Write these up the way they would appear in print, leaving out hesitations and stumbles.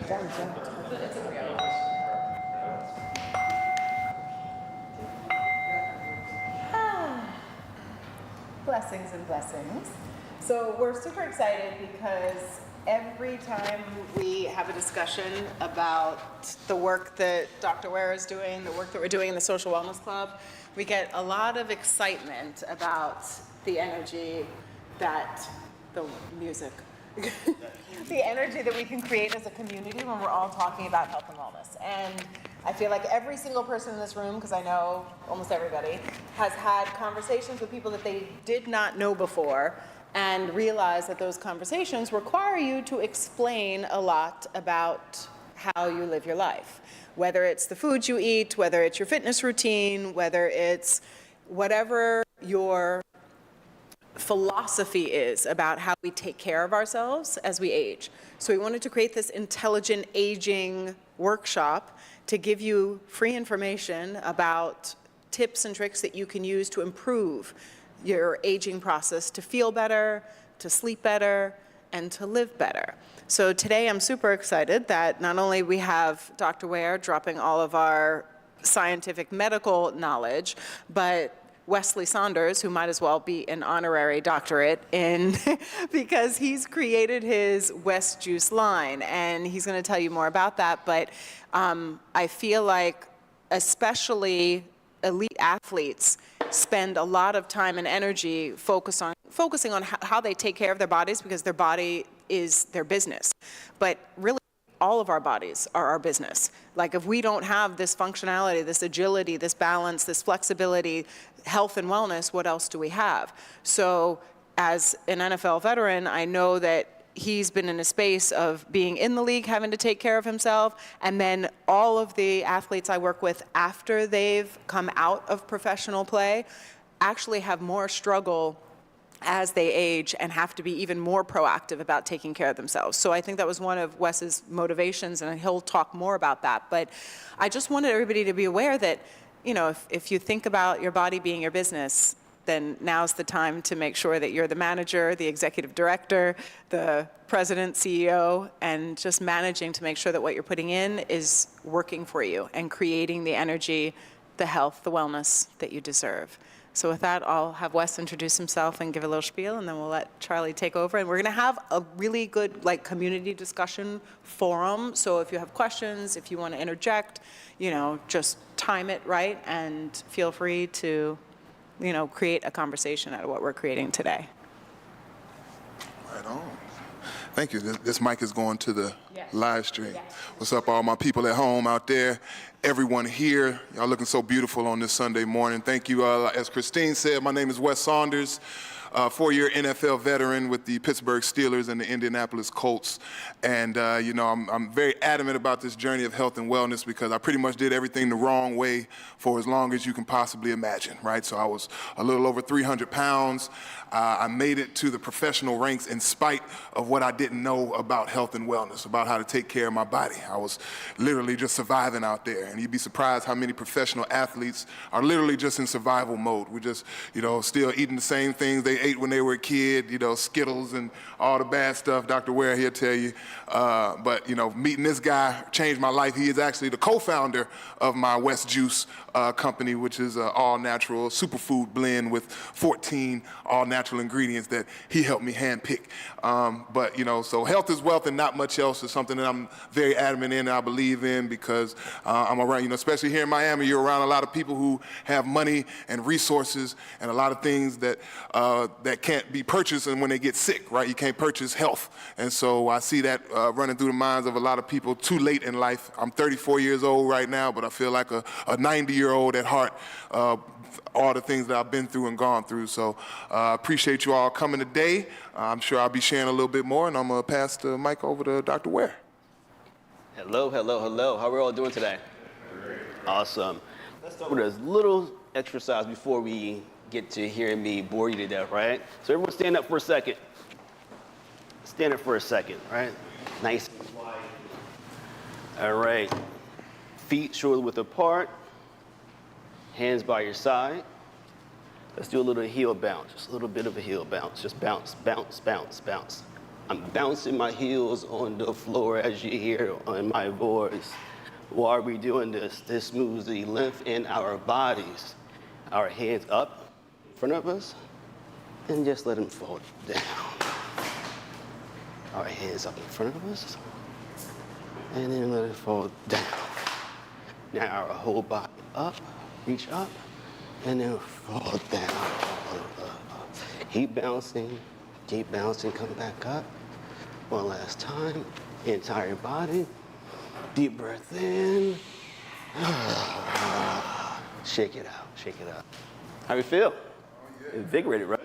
Blessings and blessings. So we're super excited because every time we have a discussion about the work that Dr. Ware is doing, the work that we're doing in the Social Wellness Club, we get a lot of excitement about the energy that the music, the energy that we can create as a community when we're all talking about health and wellness. And I feel like every single person in this room, because I know almost everybody, has had conversations with people that they did not know before and realize that those conversations require you to explain a lot about how you live your life. Whether it's the foods you eat, whether it's your fitness routine, whether it's whatever your philosophy is about how we take care of ourselves as we age. So we wanted to create this intelligent aging workshop to give you free information about tips and tricks that you can use to improve your aging process, to feel better, to sleep better, and to live better. So today I'm super excited that not only we have Dr. Ware dropping all of our scientific medical knowledge, but Wesley Saunders, who might as well be an honorary doctorate in, because he's created his West Juice line, and he's going to tell you more about that. But I feel like especially elite athletes spend a lot of time and energy focusing on how they take care of their bodies, because their body is their business. But really, all of our bodies are our business. Like if we don't have this functionality, this agility, this balance, this flexibility, health and wellness, what else do we have? So as an NFL veteran, I know that he's been in a space of being in the league, having to take care of himself, and then all of the athletes I work with after they've come out of professional play actually have more struggle as they age and have to be even more proactive about taking care of themselves. So I think that was one of Wes's motivations, and he'll talk more about that. But I just wanted everybody to be aware that, you know, if you think about your body being your business, then now's the time to make sure that you're the manager, the executive director, the president, CEO, and just managing to make sure that what you're putting in is working for you and creating the energy, the health, the wellness that you deserve. So with that, I'll have Wes introduce himself and give a little spiel, and then we'll let Charlie take over. And we're gonna have a really good community discussion forum. So if you have questions, if you wanna interject, just time it right and feel free to, create a conversation out of what we're creating today. Right on. Thank you. This mic is going to the live stream. Yes. What's up, all my people at home out there? Everyone here, y'all looking so beautiful on this Sunday morning. Thank you. As Christine said, my name is Wes Saunders, 4-year NFL veteran with the Pittsburgh Steelers and the Indianapolis Colts. And I'm very adamant about this journey of health and wellness because I pretty much did everything the wrong way for as long as you can possibly imagine, right? So I was a little over 300 pounds. I made it to the professional ranks in spite of what I didn't know about health and wellness, about how to take care of my body. I was literally just surviving out there. And you'd be surprised how many professional athletes are literally just in survival mode. We're just, still eating the same things they ate when they were a kid, Skittles and all the bad stuff. Dr. Ware, he'll tell you. But meeting this guy changed my life. He is actually the co-founder of my West Juice company, which is an all-natural superfood blend with 14 all-natural ingredients that he helped me handpick. So health is wealth and not much else is something that I'm very adamant in and I believe in because I'm around, especially here in Miami, you're around a lot of people who have money and resources and a lot of things that that can't be purchased and when they get sick, right? You can't purchase health. And so I see that running through the minds of a lot of people too late in life. I'm 34 years old right now, but I feel like a 90-year-old at heart, all the things that I've been through and gone through. So I appreciate you all coming today. I'm sure I'll be sharing a little bit more, and I'm going to pass the mic over to Dr. Ware. Hello, hello, hello. How are we all doing today? Great. Awesome. Let's start with a little exercise before we get to hearing me bore you to death, right? So everyone stand up for a second. Stand up for a second, right? Nice and quiet. All right. Feet shoulder width apart. Hands by your side. Let's do a little heel bounce, just a little bit of a heel bounce. Just bounce, bounce, bounce, bounce. I'm bouncing my heels on the floor as you hear on my voice. Why are we doing this? This moves the lymph in our bodies. Our hands up in front of us, and just let them fall down. Our hands up in front of us, and then let it fall down. Now our whole body up, reach up, and then fall down. Keep bouncing, come back up. One last time, entire body. Deep breath in. Shake it out, shake it out. How you feel? Invigorated, right?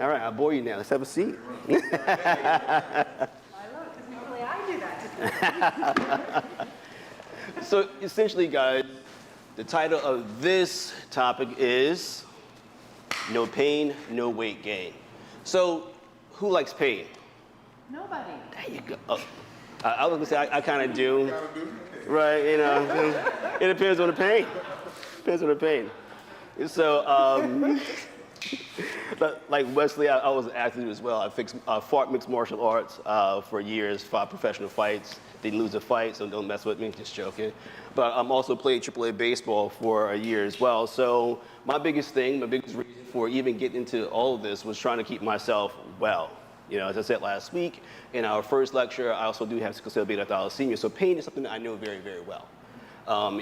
All right, I'll bore you now. Let's have a seat. I know, because normally I do that to So essentially, guys, the title of this topic is No Pain, No Weight Gain. So who likes pain? Nobody. There you go. Oh, I was gonna say I kind of do, right? You know, it depends on the pain. Depends on the pain. So, like Wesley, I was an athlete as well. I fought mixed martial arts for years, fought professional fights. Didn't lose a fight, so don't mess with me, just joking. But I'm also played AAA baseball for a year as well. So my biggest reason for even getting into all of this was trying to keep myself well. You know, as I said last week in our first lecture, I also do have sickle cell beta thalassemia. So pain is something that I know very, very well.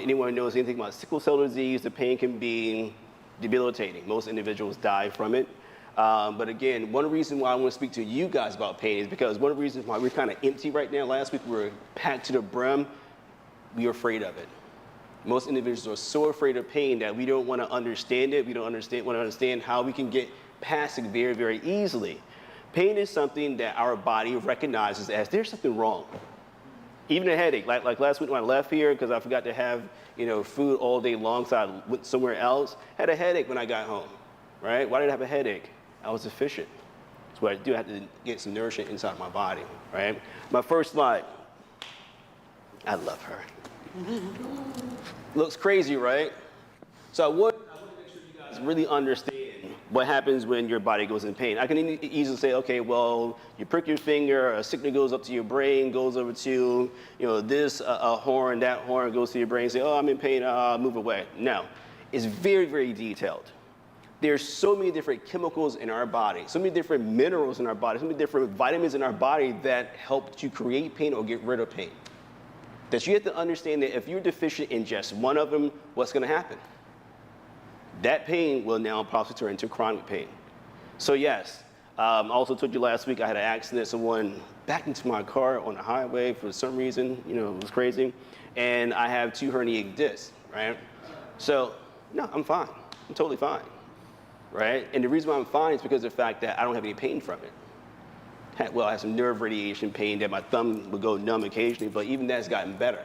Anyone who knows anything about sickle cell disease, the pain can be debilitating. Most individuals die from it. But again, one reason why I want to speak to you guys about pain is because one of the reasons why we're kind of empty right now. Last week we were packed to the brim. We are afraid of it. Most individuals are so afraid of pain that we don't want to understand it. We don't want to understand how we can get past it very, very easily. Pain is something that our body recognizes as there's something wrong. Even a headache, like last week when I left here because I forgot to have food all day long, so I went somewhere else. Had a headache when I got home, right? Why did I have a headache? I was deficient. So what I do, I have to get some nourishment inside my body, right? My first slide. I love her. Looks crazy, right? So I want to make sure you guys really understand what happens when your body goes in pain. I can easily say, okay, well, you prick your finger, a signal goes up to your brain, goes over to, this a horn, that horn goes to your brain, say, oh, I'm in pain, move away. No, it's very, very detailed. There's so many different chemicals in our body, so many different minerals in our body, so many different vitamins in our body that help to create pain or get rid of pain. That you have to understand that if you're deficient in just one of them, what's going to happen? That pain will now possibly turn into chronic pain. So yes, I also told you last week I had an accident. Someone backed into my car on the highway for some reason, it was crazy. And I have 2 herniated discs, right? So, no, I'm fine. I'm totally fine, right? And the reason why I'm fine is because of the fact that I don't have any pain from it. I have some nerve radiation pain that my thumb would go numb occasionally, but even that's gotten better.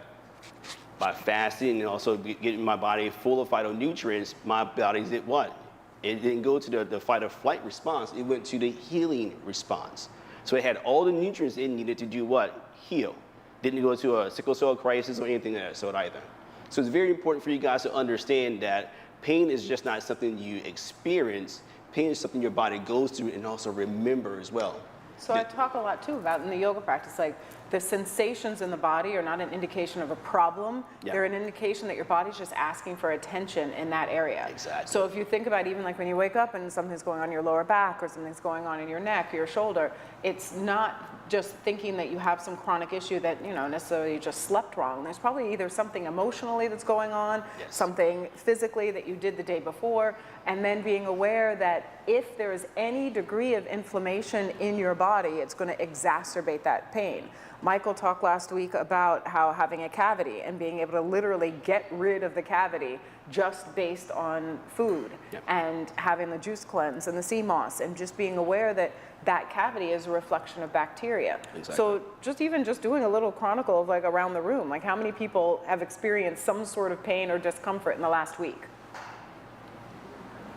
By fasting and also getting my body full of phytonutrients, my body did what? It didn't go to the fight or flight response, it went to the healing response. So it had all the nutrients it needed to do what? Heal. Didn't go to a sickle cell crisis or anything of that sort either. So it's very important for you guys to understand that pain is just not something you experience, pain is something your body goes through and also remember as well. So I talk a lot too about in the yoga practice, like the sensations in the body are not an indication of a problem. Yeah. They're an indication that your body's just asking for attention in that area. Exactly. So if you think about even like when you wake up and something's going on in your lower back or something's going on in your neck or your shoulder, it's not just thinking that you have some chronic issue that, necessarily you just slept wrong. There's probably either something emotionally that's going on, Yes. something physically that you did the day before, and then being aware that if there is any degree of inflammation in your body, it's going to exacerbate that pain. Michael talked last week about how having a cavity and being able to literally get rid of the cavity just based on food. Yep. And having the juice cleanse and the sea moss and just being aware that that cavity is a reflection of bacteria. Exactly. So just doing a little chronicle of like around the room, like how many people have experienced some sort of pain or discomfort in the last week?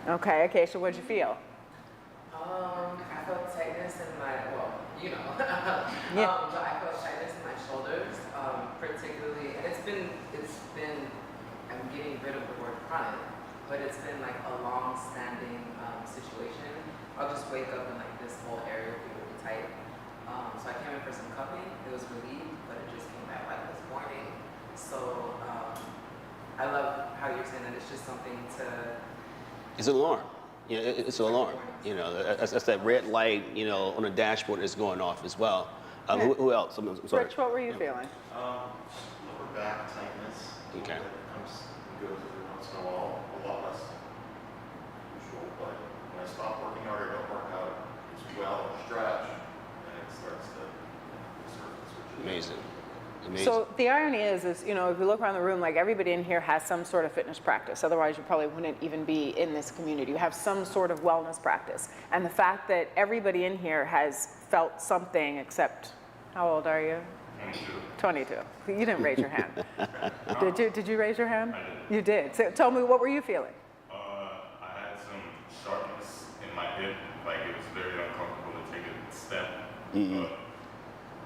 Okay, Acacia, what'd you feel? I felt tightness in my, Yeah. but I felt tightness in my shoulders, particularly, and it's been, I'm getting rid of the word chronic, but it's been like a long-standing situation. I'll just wake up and like this whole area will be really tight. So I came in for some cupping. It was relieved, but it just came back like this morning. So I love how you're saying that it's just something to. It's an alarm. You know, it's an alarm. You know, that's that red light, you know, on the dashboard is going off as well. Who else? I'm sorry. Rich, what were you feeling? Lower back tightness. Okay. That comes and goes every once in a while, a lot less than usual. But when I stop working out or don't work out as well or stretch, then it starts to switch. Amazing. Amazing. So the irony is, you know, if you look around the room, like everybody in here has some sort of fitness practice. Otherwise, you probably wouldn't even be in this community. You have some sort of wellness practice. And the fact that everybody in here has felt something except, how old are you? 22. You didn't raise your hand. Did you raise your hand? I did. You did. So tell me, what were you feeling? I had some sharpness in my hip, like it was very uncomfortable to take a step.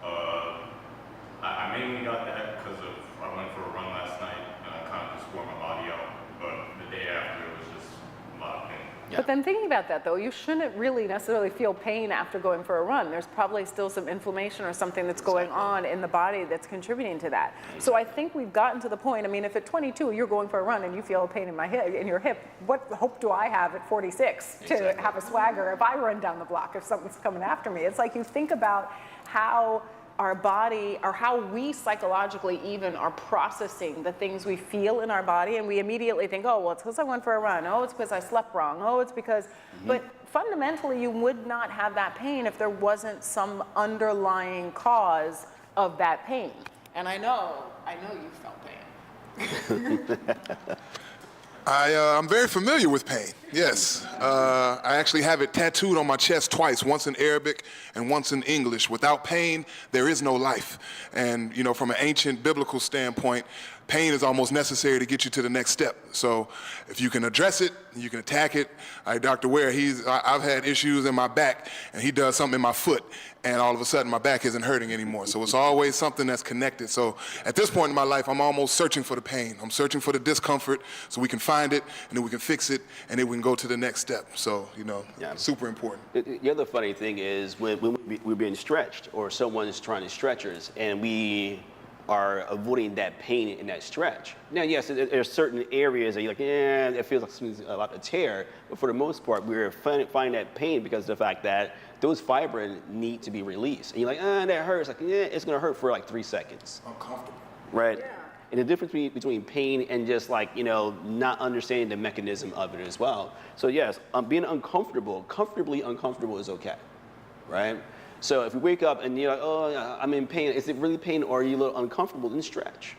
But I mainly got that because I went for a run last night and I kind of just wore my body out. But the day after, it was just a lot of pain. Yeah. But then thinking about that, though, you shouldn't really necessarily feel pain after going for a run. There's probably still some inflammation or something that's going on in the body that's contributing to that. So I think we've gotten to the point. I mean, if at 22 you're going for a run and you feel a pain in your hip, what hope do I have at 46 to have a swagger if I run down the block if something's coming after me? It's like you think about how our body, or how we psychologically even are processing the things we feel in our body, and we immediately think, oh, well, it's because I went for a run. Oh, it's because I slept wrong. Oh, it's because, but fundamentally, you would not have that pain if there wasn't some underlying cause of that pain. And I know you felt pain. I'm very familiar with pain, yes. I actually have it tattooed on my chest twice, once in Arabic and once in English. Without pain, there is no life. And, you know, from an ancient biblical standpoint, pain is almost necessary to get you to the next step. So if you can address it, you can attack it. Dr. Ware, I've had issues in my back, and he does something in my foot, and all of a sudden my back isn't hurting anymore. So it's always something that's connected. So at this point in my life, I'm almost searching for the pain. I'm searching for the discomfort so we can find it, and then we can fix it, and then we can go to the next step. So, you know, super important. The other funny thing is when we're being stretched, or someone is trying to stretch us, and we are avoiding that pain in that stretch. Now, yes, there are certain areas that you're like, yeah, it feels like something's about to tear, but for the most part, we're finding that pain because of the fact that those fibrin need to be released. And you're like, that hurts. Like, yeah, it's gonna hurt for like 3 seconds. Uncomfortable. Right? Yeah. And the difference between pain and just like, you know, not understanding the mechanism of it as well. So yes, being comfortably uncomfortable is okay, right? So if you wake up and you're like, oh, I'm in pain, is it really pain or are you a little uncomfortable? Then stretch.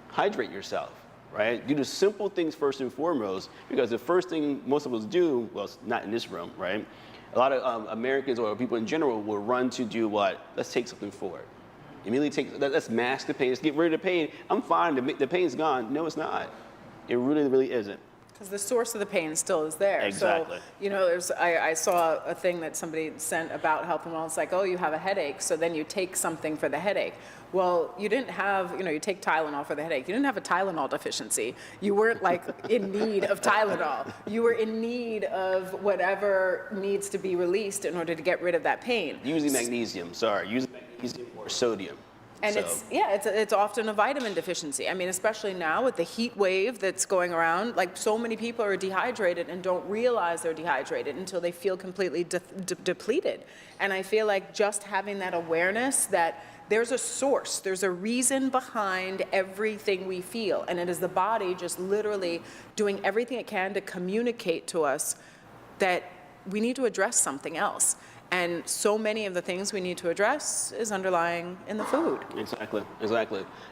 Hydrate yourself, right? Do the simple things first and foremost, because the first thing most of us do, well, it's not in this room, right? A lot of Americans or people in general will run to do what? Let's take something forward. Immediately let's mask the pain, let's get rid of the pain. I'm fine, the pain's gone. No, it's not. It really, really isn't. Because the source of the pain still is there. Exactly. So, you know, I saw a thing that somebody sent about health and wellness, like, oh, you have a headache, so then you take something for the headache. Well, you didn't have, you know, you take Tylenol for the headache. You didn't have a Tylenol deficiency. You weren't like in need of Tylenol. You were in need of whatever needs to be released in order to get rid of that pain. Using magnesium or sodium. And So- it's often a vitamin deficiency. I mean, especially now with the heat wave that's going around, like so many people are dehydrated and don't realize they're dehydrated until they feel completely depleted. And I feel like just having that awareness that there's a source, there's a reason behind everything we feel, and it is the body just literally doing everything it can to communicate to us that we need to address something else. And so many of the things we need to address is underlying in the food. Exactly.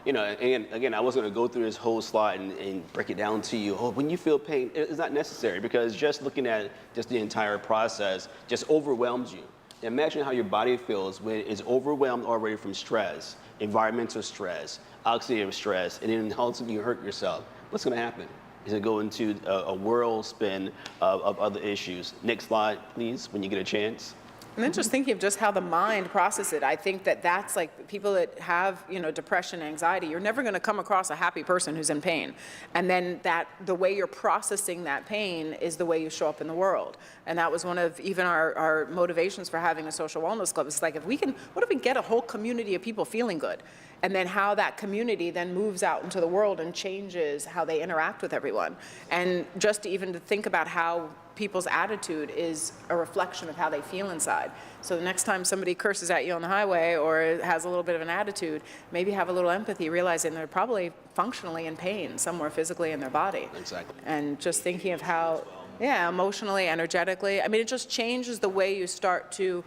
You know, and again, I wasn't going to go through this whole slide and break it down to you. Oh, when you feel pain, it's not necessary, because just looking at just the entire process just overwhelms you. Imagine how your body feels when it's overwhelmed already from stress, environmental stress, oxidative stress, and then all of a sudden you hurt yourself. What's going to happen? Is it go into a whirlspin of other issues? Next slide, please, when you get a chance. And then just thinking of just how the mind processes it, I think that that's like people that have, depression, anxiety, you're never going to come across a happy person who's in pain. And then the way you're processing that pain is the way you show up in the world. And that was one of even our motivations for having a social wellness club. It's like, what if we get a whole community of people feeling good? And then how that community then moves out into the world and changes how they interact with everyone. And just even to think about how people's attitude is a reflection of how they feel inside. So the next time somebody curses at you on the highway or has a little bit of an attitude, maybe have a little empathy, realizing they're probably functionally in pain somewhere physically in their body. Exactly. And just thinking of how, emotionally, energetically, it just changes the way you start to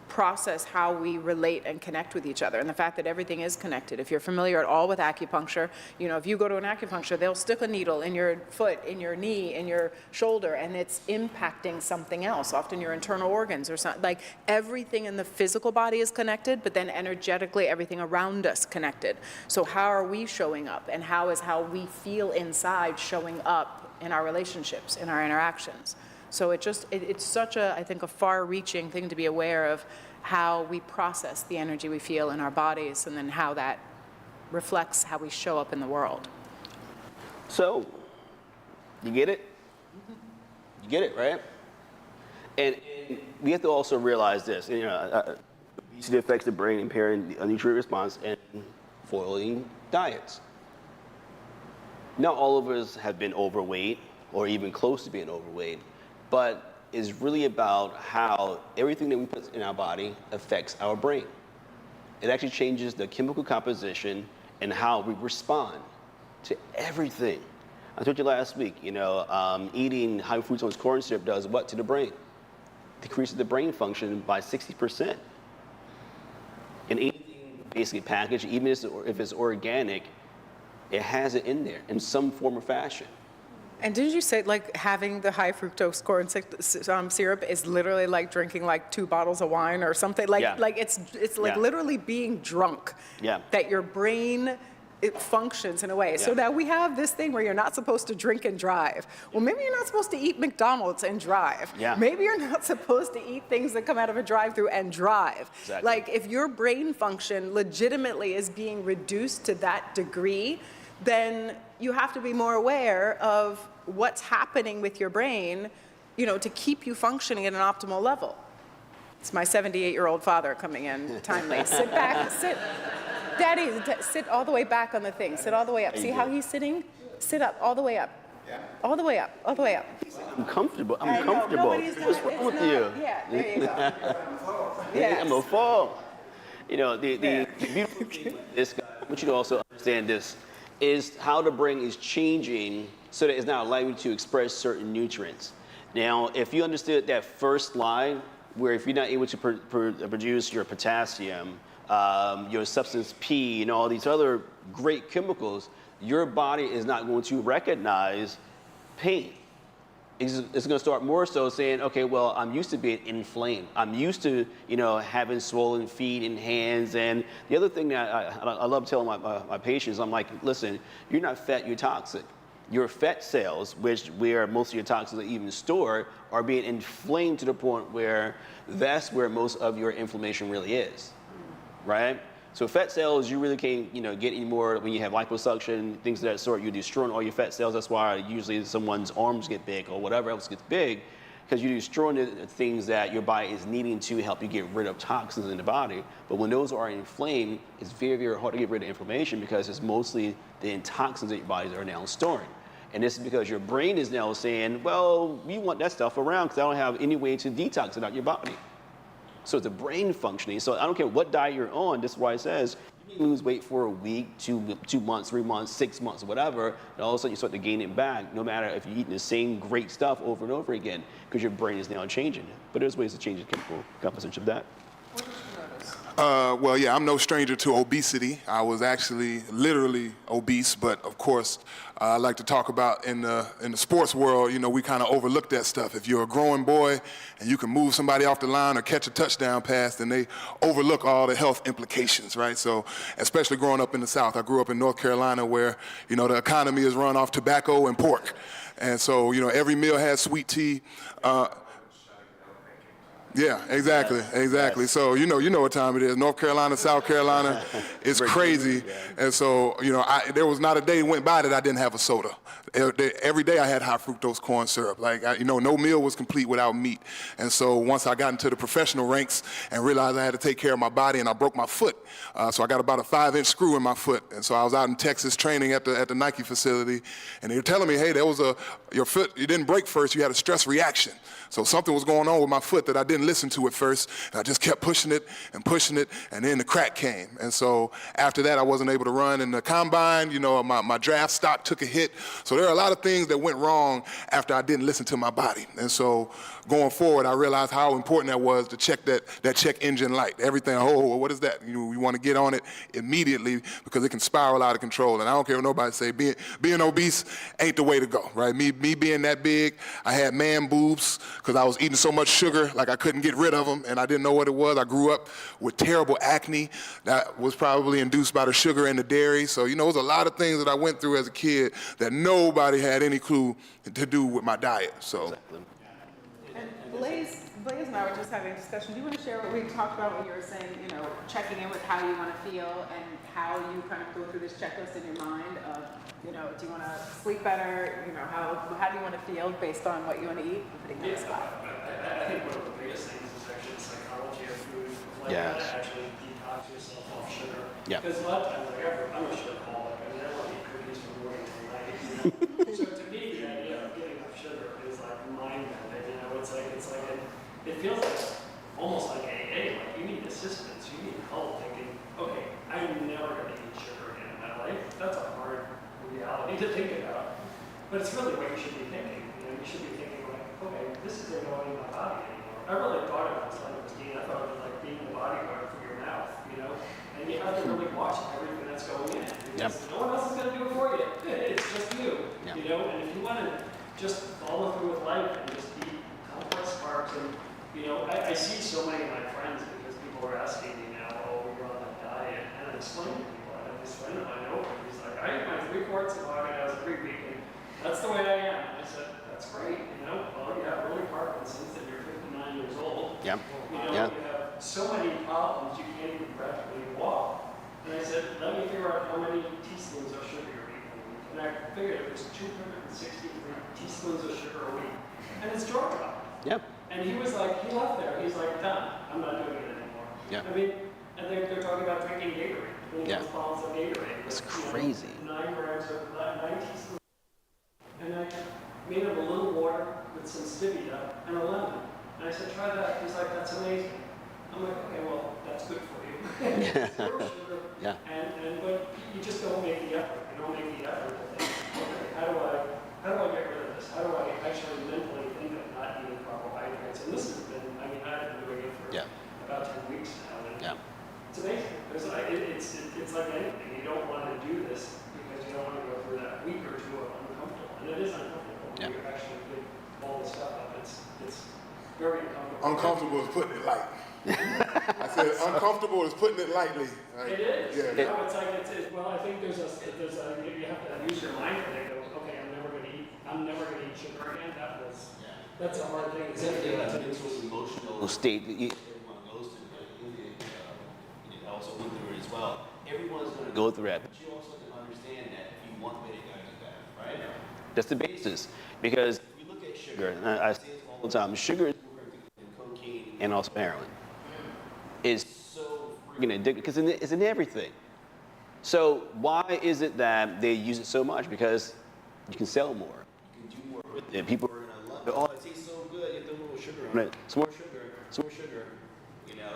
process how we relate and connect with each other, and the fact that everything is connected. If you're familiar at all with acupuncture, if you go to an acupuncture, they'll stick a needle in your foot, in your knee, in your shoulder, and it's impacting something else, often your internal organs or something. Like everything in the physical body is connected, but then energetically everything around us connected. So how are we showing up, and how is how we feel inside showing up in our relationships, in our interactions? So it's such a, I think, a far-reaching thing to be aware of how we process the energy we feel in our bodies, and then how that reflects how we show up in the world. So, you get it? You get it, right? And we have to also realize this. Obesity affects the brain, impairing the nutrient response, and foiling diets. Not all of us have been overweight or even close to being overweight, but it's really about how everything that we put in our body affects our brain. It actually changes the chemical composition and how we respond to everything. I told you last week, eating high fructose corn syrup does what to the brain? Decreases the brain function by 60%. And anything basically packaged, even if it's organic, it has it in there in some form or fashion. And didn't you say like having the high fructose corn syrup is literally like drinking like 2 bottles of wine or something? Like, Yeah. like it's like literally being drunk. Yeah. That your brain, it functions in a way. So Yeah. now we have this thing where you're not supposed to drink and drive. Well, maybe you're not supposed to eat McDonald's and drive. Yeah. Maybe you're not supposed to eat things that come out of a drive-through and drive. Exactly. Like if your brain function legitimately is being reduced to that degree, then you have to be more aware of what's happening with your brain, to keep you functioning at an optimal level. It's my 78-year-old father coming in timely. Sit back, sit. Daddy, sit all the way back on the thing. Sit all the way up. See how he's sitting? Sit up, all the way up. All the way up, all the way up. I'm comfortable. I know, What's wrong with you? Yeah, there you go. Yes. I'm a fall. The beautiful thing with this guy, I want you to also understand this, is how the brain is changing so that it's not allowing you to express certain nutrients. Now, if you understood that first slide, where if you're not able to produce your potassium, your substance P, and all these other great chemicals, your body is not going to recognize pain. It's going to start more so saying, okay, well, I'm used to being inflamed. I'm used to, having swollen feet and hands. And the other thing that I love telling my patients, I'm like, listen, you're not fat, you're toxic. Your fat cells, where most of your toxins are even stored, are being inflamed to the point where that's where most of your inflammation really is, right? So fat cells, you really can't, get any more when you have liposuction, things of that sort. You're destroying all your fat cells. That's why usually someone's arms get big or whatever else gets big, because you're destroying the things that your body is needing to help you get rid of toxins in the body. But when those are inflamed, it's very, very hard to get rid of inflammation because it's mostly the toxins that your bodies are now storing. And this is because your brain is now saying, well, we want that stuff around because I don't have any way to detox it out your body. So it's a brain functioning. So I don't care what diet you're on. This is why it says you can lose weight for a week, 2 months, 3 months, 6 months, whatever. And all of a sudden you start to gain it back, no matter if you're eating the same great stuff over and over again, because your brain is now changing. But there's ways to change the chemical composition of that. Well, yeah, I'm no stranger to obesity. I was actually literally obese, but of course, I like to talk about in the sports world, we kind of overlook that stuff. If you're a growing boy and you can move somebody off the line or catch a touchdown pass, then they overlook all the health implications, right? So, especially growing up in the South, I grew up in North Carolina where, the economy is run off tobacco and pork. And so, every meal has sweet tea. Yeah, exactly. Yes. So you know what time it is. North Carolina, South Carolina, it's crazy. And so there was not a day went by that I didn't have a soda. Every day I had high fructose corn syrup. Like no meal was complete without meat. And so once I got into the professional ranks and realized I had to take care of my body, and I broke my foot, so I got about a 5-inch screw in my foot. And so I was out in Texas training at the Nike facility, and they were telling me, hey, your foot, you didn't break first, you had a stress reaction. So something was going on with my foot that I didn't listen to at first, and I just kept pushing it, and then the crack came. And so after that, I wasn't able to run in the combine. My draft stock took a hit. So there are a lot of things that went wrong after I didn't listen to my body. And so going forward, I realized how important that was to check that check engine light. Everything, what is that? You want to get on it immediately because it can spiral out of control. And I don't care what nobody say, being obese ain't the way to go, right? Me being that big, I had man boobs because I was eating so much sugar, like I couldn't get rid of them, and I didn't know what it was. I grew up with terrible acne that was probably induced by the sugar and the dairy. So, it was a lot of things that I went through as a kid that nobody had any clue to do with my diet. So. Exactly. And Blaze and I were just having a discussion. Do you want to share what we talked about when you were saying, checking in with how you want to feel and how you kind of go through this checklist in your mind of, do you want to sleep better? How do you want to feel based on what you want to eat? Putting that spot. I think one of the biggest things is actually the psychology of food, like how to actually detox yourself off sugar. Yeah. Because a lot of times, I'm a sugaraholic. I want to eat cookies from morning till night. So to me, the idea of giving up sugar is like mind-bending. It feels like almost like AA. Like you need assistance, you need help. Thinking, okay, I'm never going to eat sugar again in my life. That's a hard reality to think about. But it's really what you should be thinking. You should be thinking like, okay, this isn't going in my body anymore. I really thought it was like Christine. I thought it was like being the bodyguard for your mouth, And you have to really watch everything that's going in because no one else is going to do it for you. It's just you, And if you want to just follow through with life and just eat complex carbs, and I see so many of my friends because people are asking me now, you're on that diet, and I explain to people, and I explain to my neighbor, he's like, I eat my 3 quarts of avocados every week, and that's the way I am. And I said, that's great, well, you have early Parkinson's and you're 59 years old. Yeah. You have so many problems, you can't even practically walk. And I said, let me figure out how many teaspoons of sugar you're eating a week. And I figured it was 263 teaspoons of sugar a week. And it's jaw dropped. Yep. And he was like, he left there, he's like, done, I'm not doing it anymore. Yeah. And they're talking about drinking Gatorade. Bottles of Gatorade. It's crazy. 9 grams of 9 teaspoons. And I made up a little water with some stevia and a lemon. And I said, try that. He's like, that's amazing. I'm like, okay, well, that's good for you. Zero sugar. Yeah. But you just don't make the effort. You don't make the effort to think, okay, how do I get rid of this? How do I actually mentally think of not eating carbohydrates? And this has been, I've been doing it for about 10 weeks now. And it's amazing. It's like anything. You don't want to do this because you don't want to go through that week or two of uncomfortable. And it is uncomfortable when you actually pick all this stuff up. It's very uncomfortable. Uncomfortable is putting it light. I said uncomfortable is putting it lightly. Right? It is. Yeah. Well, I think you have to use your mind to think, okay, I'm never going to eat sugar again. That's a hard thing. It's a mental, emotional state that everyone goes through. You also went through it as well. Everyone's going to go through that, but you also have to understand that if you want better, you got to do better, right? That's the basis. Because if you look at sugar, and I say this all the time, sugar is more addictive than cocaine and also heroin. It's so freaking addictive because it's in everything. So why is it that they use it so much? Because you can sell more. You can do more with it. People are going to love it. Oh, it tastes so good. You throw a little sugar on it. Some more sugar. Some more sugar.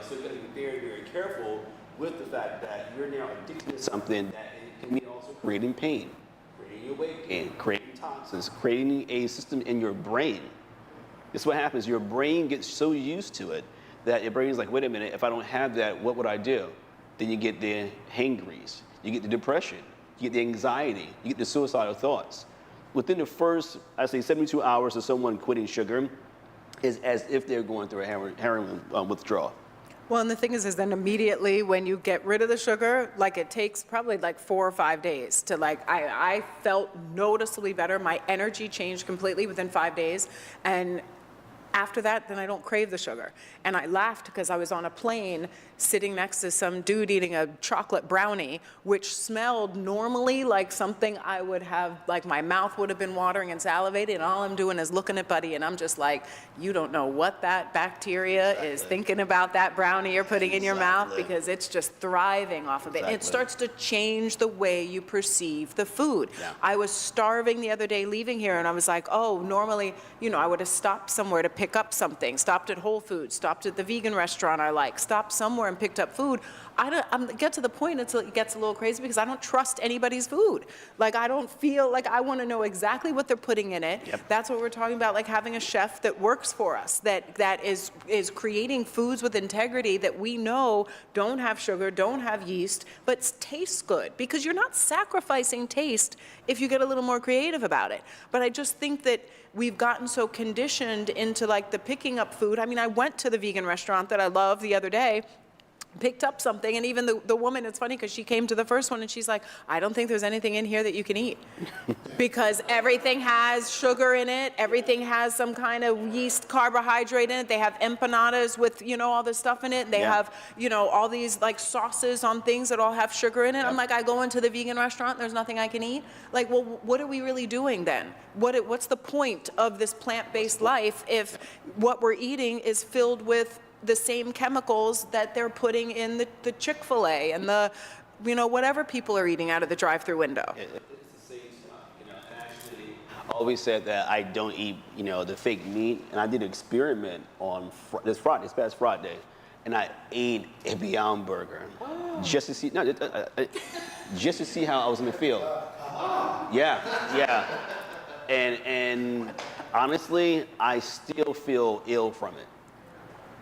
So you got to be very, very careful with the fact that you're now addicted to something that it can be also creating pain, creating your weight gain, creating toxins, creating a system in your brain. This is what happens. Your brain gets so used to it that your brain is like, wait a minute, if I don't have that, what would I do? Then you get the hangries, you get the depression, you get the anxiety, you get the suicidal thoughts. Within the first, I say 72 hours of someone quitting sugar is as if they're going through a heroin withdrawal. Well, and the thing is then immediately when you get rid of the sugar, it takes probably 4 or 5 days to I felt noticeably better. My energy changed completely within 5 days. And After that, then I don't crave the sugar. And I laughed because I was on a plane sitting next to some dude eating a chocolate brownie, which smelled normally like something I would have, like my mouth would have been watering and salivating, and all I'm doing is looking at Buddy, and I'm just like, you don't know what that bacteria is thinking about that brownie you're putting in your mouth, because it's just thriving off of it. And it starts to change the way you perceive the food. Yeah. I was starving the other day leaving here, and I was like, oh, normally, I would have stopped somewhere to pick up something, stopped at Whole Foods, stopped at the vegan restaurant I like, stopped somewhere and picked up food. I get to the point it gets a little crazy because I don't trust anybody's food. Like, I don't feel like I want to know exactly what they're putting in it. Yep. That's what we're talking about, like having a chef that works for us, that is creating foods with integrity that we know don't have sugar, don't have yeast, but taste good, because you're not sacrificing taste if you get a little more creative about it. But I just think that we've gotten so conditioned into like the picking up food. I mean, I went to the vegan restaurant that I love the other day, picked up something, and even the woman, it's funny because she came to the first one and she's like, I don't think there's anything in here that you can eat. Because everything has sugar in it, everything has some kind of yeast carbohydrate in it. They have empanadas with, all this stuff in it. They have, all these like sauces on things that all have sugar in it. I'm like, I go into the vegan restaurant, there's nothing I can eat. Like, well, what are we really doing then? What's the point of this plant-based life if what we're eating is filled with the same chemicals that they're putting in the Chick-fil-A and the, whatever people are eating out of the drive-through window? It's the same stuff, and actually, I always said that I don't eat, the fake meat, and I did an experiment on this past Friday, and I ate a Beyond Burger just to see, just to see how I was gonna feel. Yeah, and honestly, I still feel ill from it.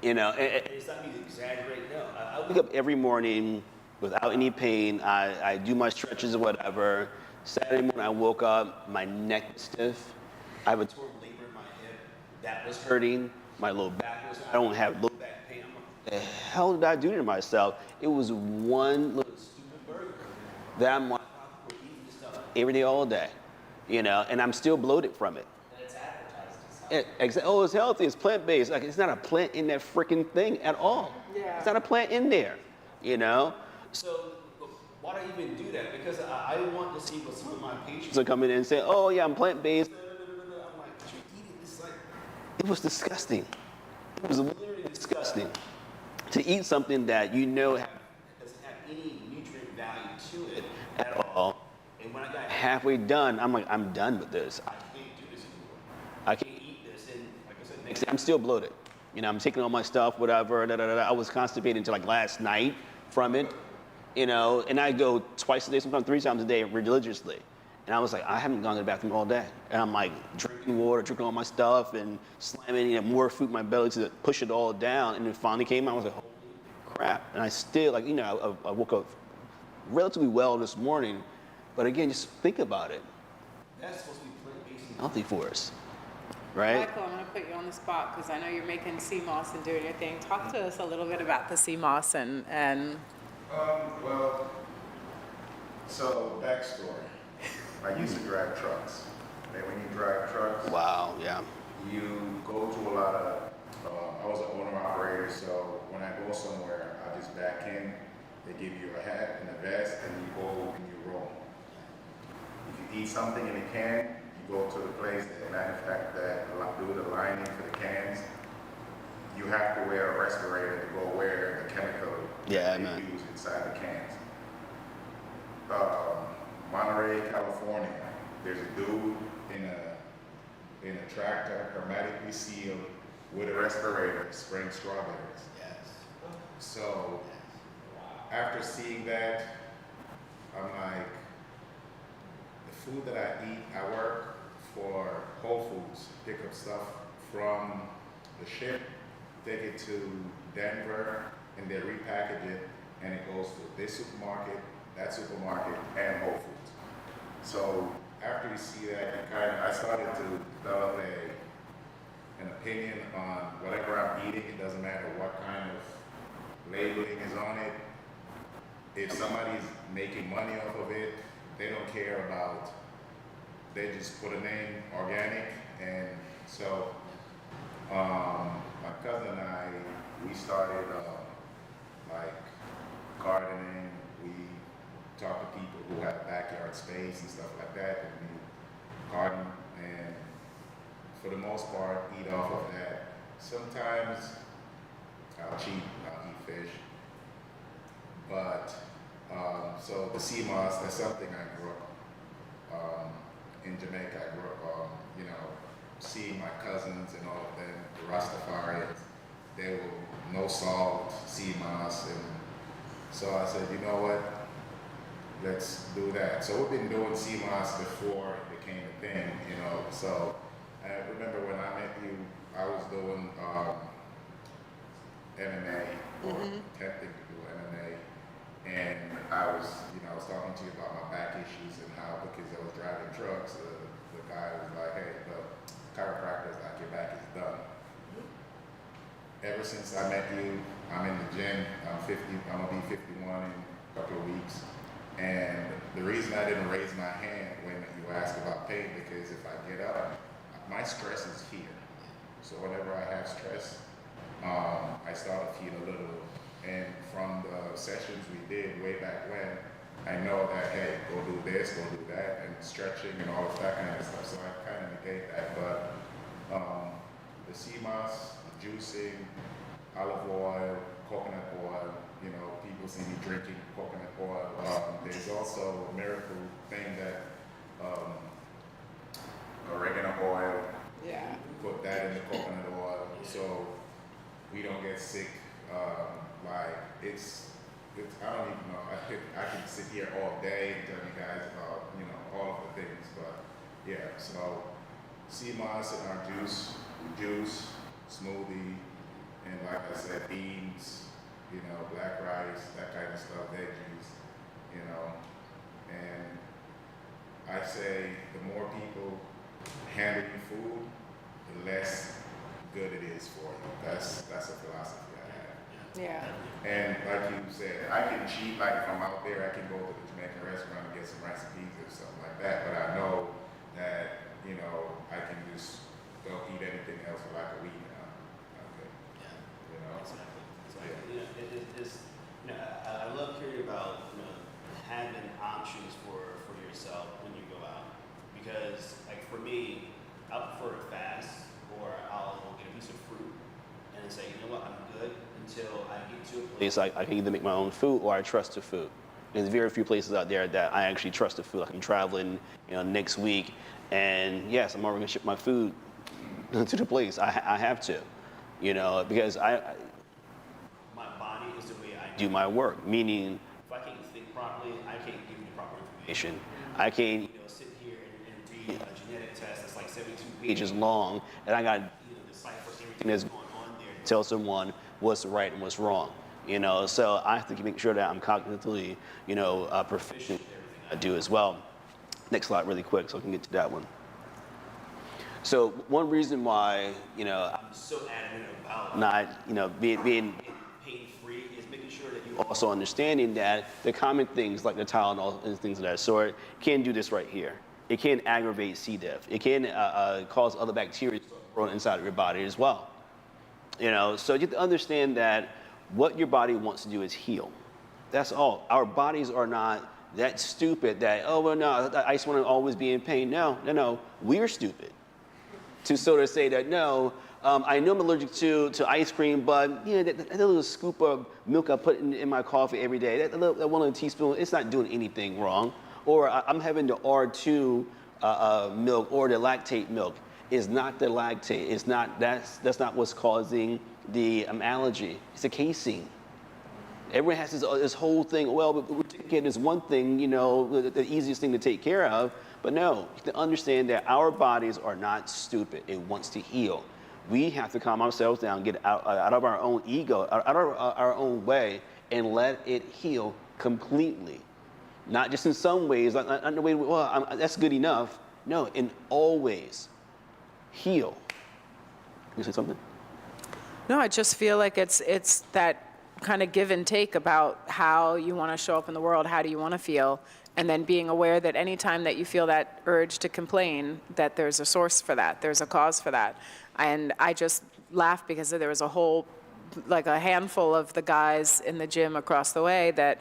And it's not me to exaggerate. No, I wake up every morning without any pain. I do my stretches or whatever. Saturday morning, I woke up, my neck was stiff. I have a torn labor in my hip. That was hurting. My low back was. I don't have low back pain. I'm like, what the hell did I do to myself? It was one little stupid burger that I'm like, we're eating this stuff every day, all day. And I'm still bloated from it. Oh, it's healthy, it's plant-based. Like, it's not a plant in that freaking thing at all. Yeah. It's not a plant in there, So why do I even do that? Because I want to see what some of my patients are coming in and say, oh yeah, I'm plant-based. I'm like, but you're eating this, like, it was disgusting. It was literally disgusting to eat something that doesn't have any nutrient value to it at all. And when I got halfway done, I'm like, I'm done with this. I can't do this anymore. I can't eat this. And like I said, next day, I'm still bloated. I'm taking all my stuff, whatever. I was constipated until like last night from it. And I go twice a day, sometimes 3 times a day religiously. And I was like, I haven't gone to the bathroom all day. And I'm like drinking water, drinking all my stuff, and slamming more food in my belly to push it all down. And it finally came out. I was like, holy crap. And I still, I woke up relatively well this morning. But again, just think about it. That's supposed to be plant-based and healthy for us, right? Michael, I'm going to put you on the spot because I know you're making sea moss and doing your thing. Talk to us a little bit about the sea moss and. So backstory. I used to drive trucks. And when you drive trucks, Wow, yeah. you go to a lot of, I was an owner operator, so when I go somewhere, I just back in, they give you a hat and a vest, and you go and you roll. If you eat something in a can, you go to the place that manufacture that, do the lining for the cans. You have to wear a respirator to go wear the chemical that they use inside the cans. Monterey, California, there's a dude in a tractor, hermetically sealed, with a respirator, spraying strawberries. Yes. So, after seeing that, I'm like, the food that I eat, I work for Whole Foods, pick up stuff from the ship, take it to Denver, and they repackage it, and it goes to this supermarket, that supermarket, and Whole Foods. So after you see that, I started to develop an opinion on whatever I'm eating. It doesn't matter what kind of labeling is on it. If somebody's making money off of it, they don't care about, they just put a name, organic, and so My cousin and I, we started like gardening. We talk to people who have backyard space and stuff like that, and we garden and for the most part eat off of that. Sometimes I'll cheat, I'll eat fish, but so the sea moss, that's something I grew up in Jamaica. I grew up, seeing my cousins and all of them, the Rastafarians. They were no salt, sea moss, and so I said, you know what? Let's do that. So we've been doing sea moss before it became a thing, So I remember when I met you, I was doing MMA, or attempting to do MMA, and I was talking to you about my back issues and how, because I was driving trucks, the guy was like, hey, the chiropractor is like, your back is done. Ever since I met you, I'm in the gym. I'm gonna be 51 in a couple of weeks. And the reason I didn't raise my hand when you asked about pain, because if I get up, my stress is here. So whenever I have stress, I start to feel a little. And from the sessions we did way back when, I know that, hey, go do this, go do that, and stretching and all of that kind of stuff. So I kind of negate that. But the sea moss, juicing, olive oil, coconut oil, people see me drinking coconut oil. There's also a miracle thing that oregano oil, Yeah. put that in the coconut oil so we don't get sick. I don't even know. I could sit here all day and tell you guys about, all of the things, but yeah, so sea moss in our juice, smoothie, and like I said, beans, black rice, that kind of stuff, veggies, and I say the more people handle you food, the less good it is for you. That's a philosophy I have. Yeah. And like you said, I can cheat, like if I'm out there, I can go to the Jamaican restaurant and get some recipes or something like that, but I know that, I can just go eat anything else for like a week now. Okay. Exactly. I love hearing about having options for yourself when you go out, because like for me, I prefer to fast, or I'll get a piece of fruit and then say, you know what, I'm good until I get to a place I can either make my own food or I trust the food. There's very few places out there that I actually trust the food. I'm traveling, next week, and yes, I'm already gonna ship my food to the place. I have to, because my body is the way I do my work. Meaning, if I can't think properly, I can't give you the proper information. I can't, sit here and read a genetic test that's like 72 pages long, and I got decipher everything that's going on there to tell someone what's right and what's wrong. So I have to make sure that I'm cognitively, proficient in everything I do as well. Next slide, really quick, so I can get to that one. So one reason why, I'm so adamant about not, being pain-free is making sure that you also understanding that the common things like the Tylenol and things of that sort can do this right here. It can aggravate C. diff. It can cause other bacteria to grow inside of your body as well. So you have to understand that what your body wants to do is heal. That's all. Our bodies are not that stupid that, oh, well, no, I just want to always be in pain. No. We're stupid to sort of say that, no, I know I'm allergic to ice cream, but that little scoop of milk I put in my coffee every day, that one little teaspoon, it's not doing anything wrong. Or I'm having the R2 milk or the lactate milk. It's not the lactate. It's not, that's not what's causing the allergy. It's the casein. Everyone has this whole thing, well, we're taking care of this one thing, the easiest thing to take care of. But no, you have to understand that our bodies are not stupid. It wants to heal. We have to calm ourselves down, get out of our own ego, out of our own way, and let it heal completely. Not just in some ways, not in the way, well, that's good enough. No, in all ways, heal. You say something? No, I just feel like it's that kind of give and take about how you want to show up in the world, how do you want to feel, And then being aware that anytime that you feel that urge to complain, that there's a source for that, there's a cause for that. And I just laughed because there was a handful of the guys in the gym across the way that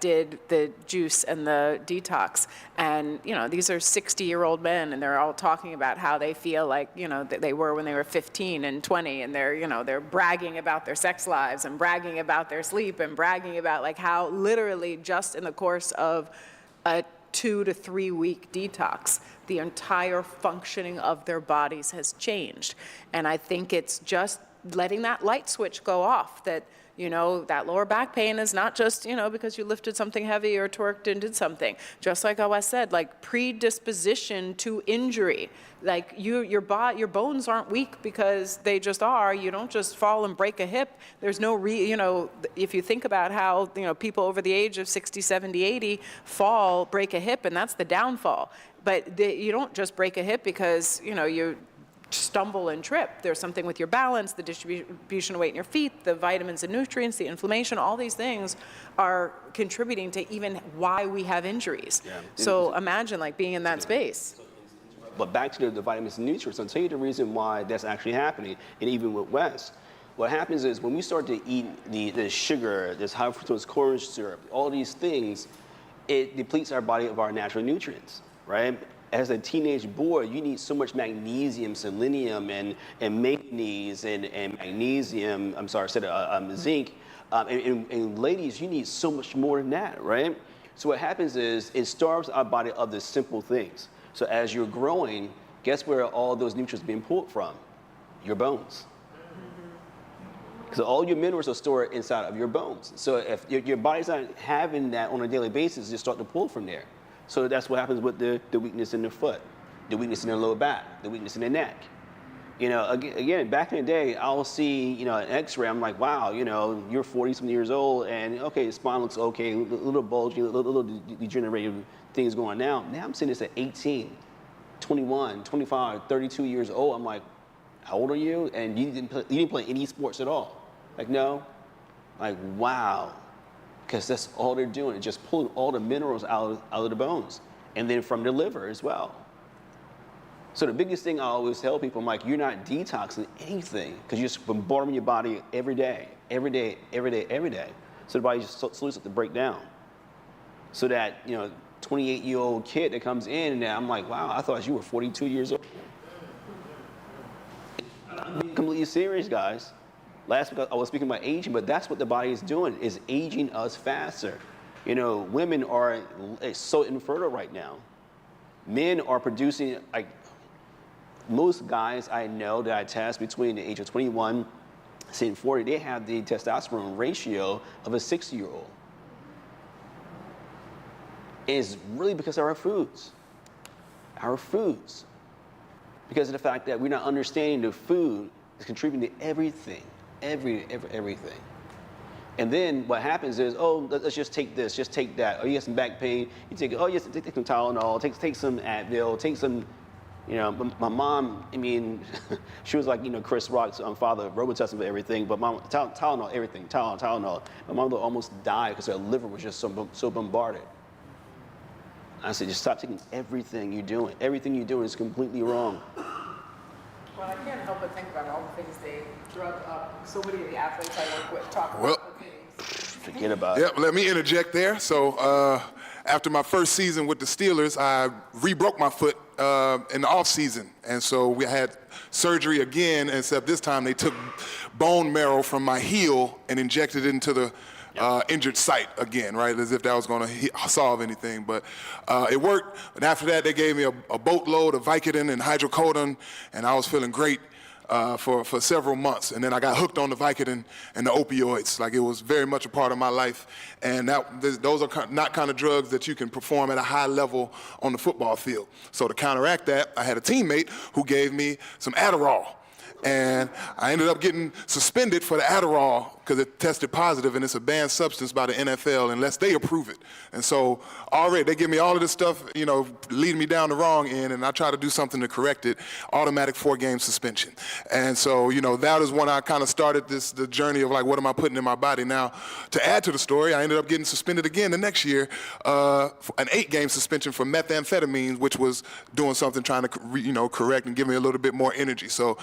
did the juice and the detox. And, these are 60-year-old men, and they're all talking about how they feel like, that they were when they were 15 and 20, and they're bragging about their sex lives and bragging about their sleep and bragging about like how literally just in the course of a 2 to 3 week detox, the entire functioning of their bodies has changed. And I think it's just letting that light switch go off, that that lower back pain is not just, because you lifted something heavy or twerked and did something. Just like Wes said, like predisposition to injury. Like your bones aren't weak because they just are. You don't just fall and break a hip. There's no if you think about how, people over the age of 60, 70, 80 fall, break a hip, and that's the downfall. But you don't just break a hip because, you stumble and trip. There's something with your balance, the distribution of weight in your feet, the vitamins and nutrients, the inflammation, all these things are contributing to even why we have injuries. Yeah. So imagine like being in that space. But back to the vitamins and nutrients, I'll tell you the reason why that's actually happening, and even with Wes. What happens is when we start to eat the sugar, this high fructose corn syrup, all these things, it depletes our body of our natural nutrients, right? As a teenage boy, you need so much magnesium, selenium, and manganese, and magnesium, zinc. And ladies, you need so much more than that, right? So what happens is it starves our body of the simple things. So as you're growing, guess where all those nutrients are being pulled from? Your bones. So all your minerals are stored inside of your bones. So if your body's not having that on a daily basis, you start to pull from there. So that's what happens with the weakness in the foot, the weakness in the lower back, the weakness in the neck. Again, back in the day, I'll see, an x-ray, I'm like, wow, you're 40-something years old, and okay, the spine looks okay, a little bulgy, a little degenerative things going on now. Now I'm seeing this at 18, 21, 25, 32 years old. I'm like, how old are you? And you didn't play any sports at all. Like, no. Like, wow. Because that's all they're doing, is just pulling all the minerals out of the bones, and then from the liver as well. So the biggest thing I always tell people, I'm like, you're not detoxing anything, because you're just bombarding your body every day. So the body just slowly starts to break down. So that 28-year-old kid that comes in, and I'm like, wow, I thought you were 42 years old. I'm being completely serious, guys. Last week I was speaking about aging, but that's what the body is doing, is aging us faster. Women are so infertile right now. Men are producing, like, most guys I know that I test between the age of 21 and 40, they have the testosterone ratio of a 60-year-old. And it's really because of our foods. Because of the fact that we're not understanding the food is contributing to everything. Everything. And then what happens is, let's just take this, just take that. You have some back pain, you take it, yes, take some Tylenol, take some Advil, take some, my mom, she was like, Chris Rock's father, Robitussin for everything, but mom, Tylenol, everything, Tylenol. My mom almost died because her liver was just so bombarded. I said, just stop taking everything you're doing. Everything you're doing is completely wrong. Well, I can't help but think about all the things they drug up. So many of the athletes I work with talk about the things. Forget about it. Yep, let me interject there. So after my first season with the Steelers, I re-broke my foot in the off season. And so we had surgery again, except this time they took bone marrow from my heel and injected it into the injured site again, right? As if that was going to solve anything. But it worked. But after that, they gave me a boatload of Vicodin and hydrocodone, and I was feeling great for several months. And then I got hooked on the Vicodin and the opioids. Like, it was very much a part of my life. And those are not kind of drugs that you can perform at a high level on the football field. So to counteract that, I had a teammate who gave me some Adderall. And I ended up getting suspended for the Adderall because it tested positive and it's a banned substance by the NFL unless they approve it. And so already they give me all of this stuff, you know, leading me down the wrong end, and I try to do something to correct it, automatic 4-game suspension. And so, you know, that is when I kind of started the journey of like, what am I putting in my body? Now, to add to the story, I ended up getting suspended again the next year, for an 8-game suspension for methamphetamines, which was doing something trying to, you know, correct and give me a little bit more energy. So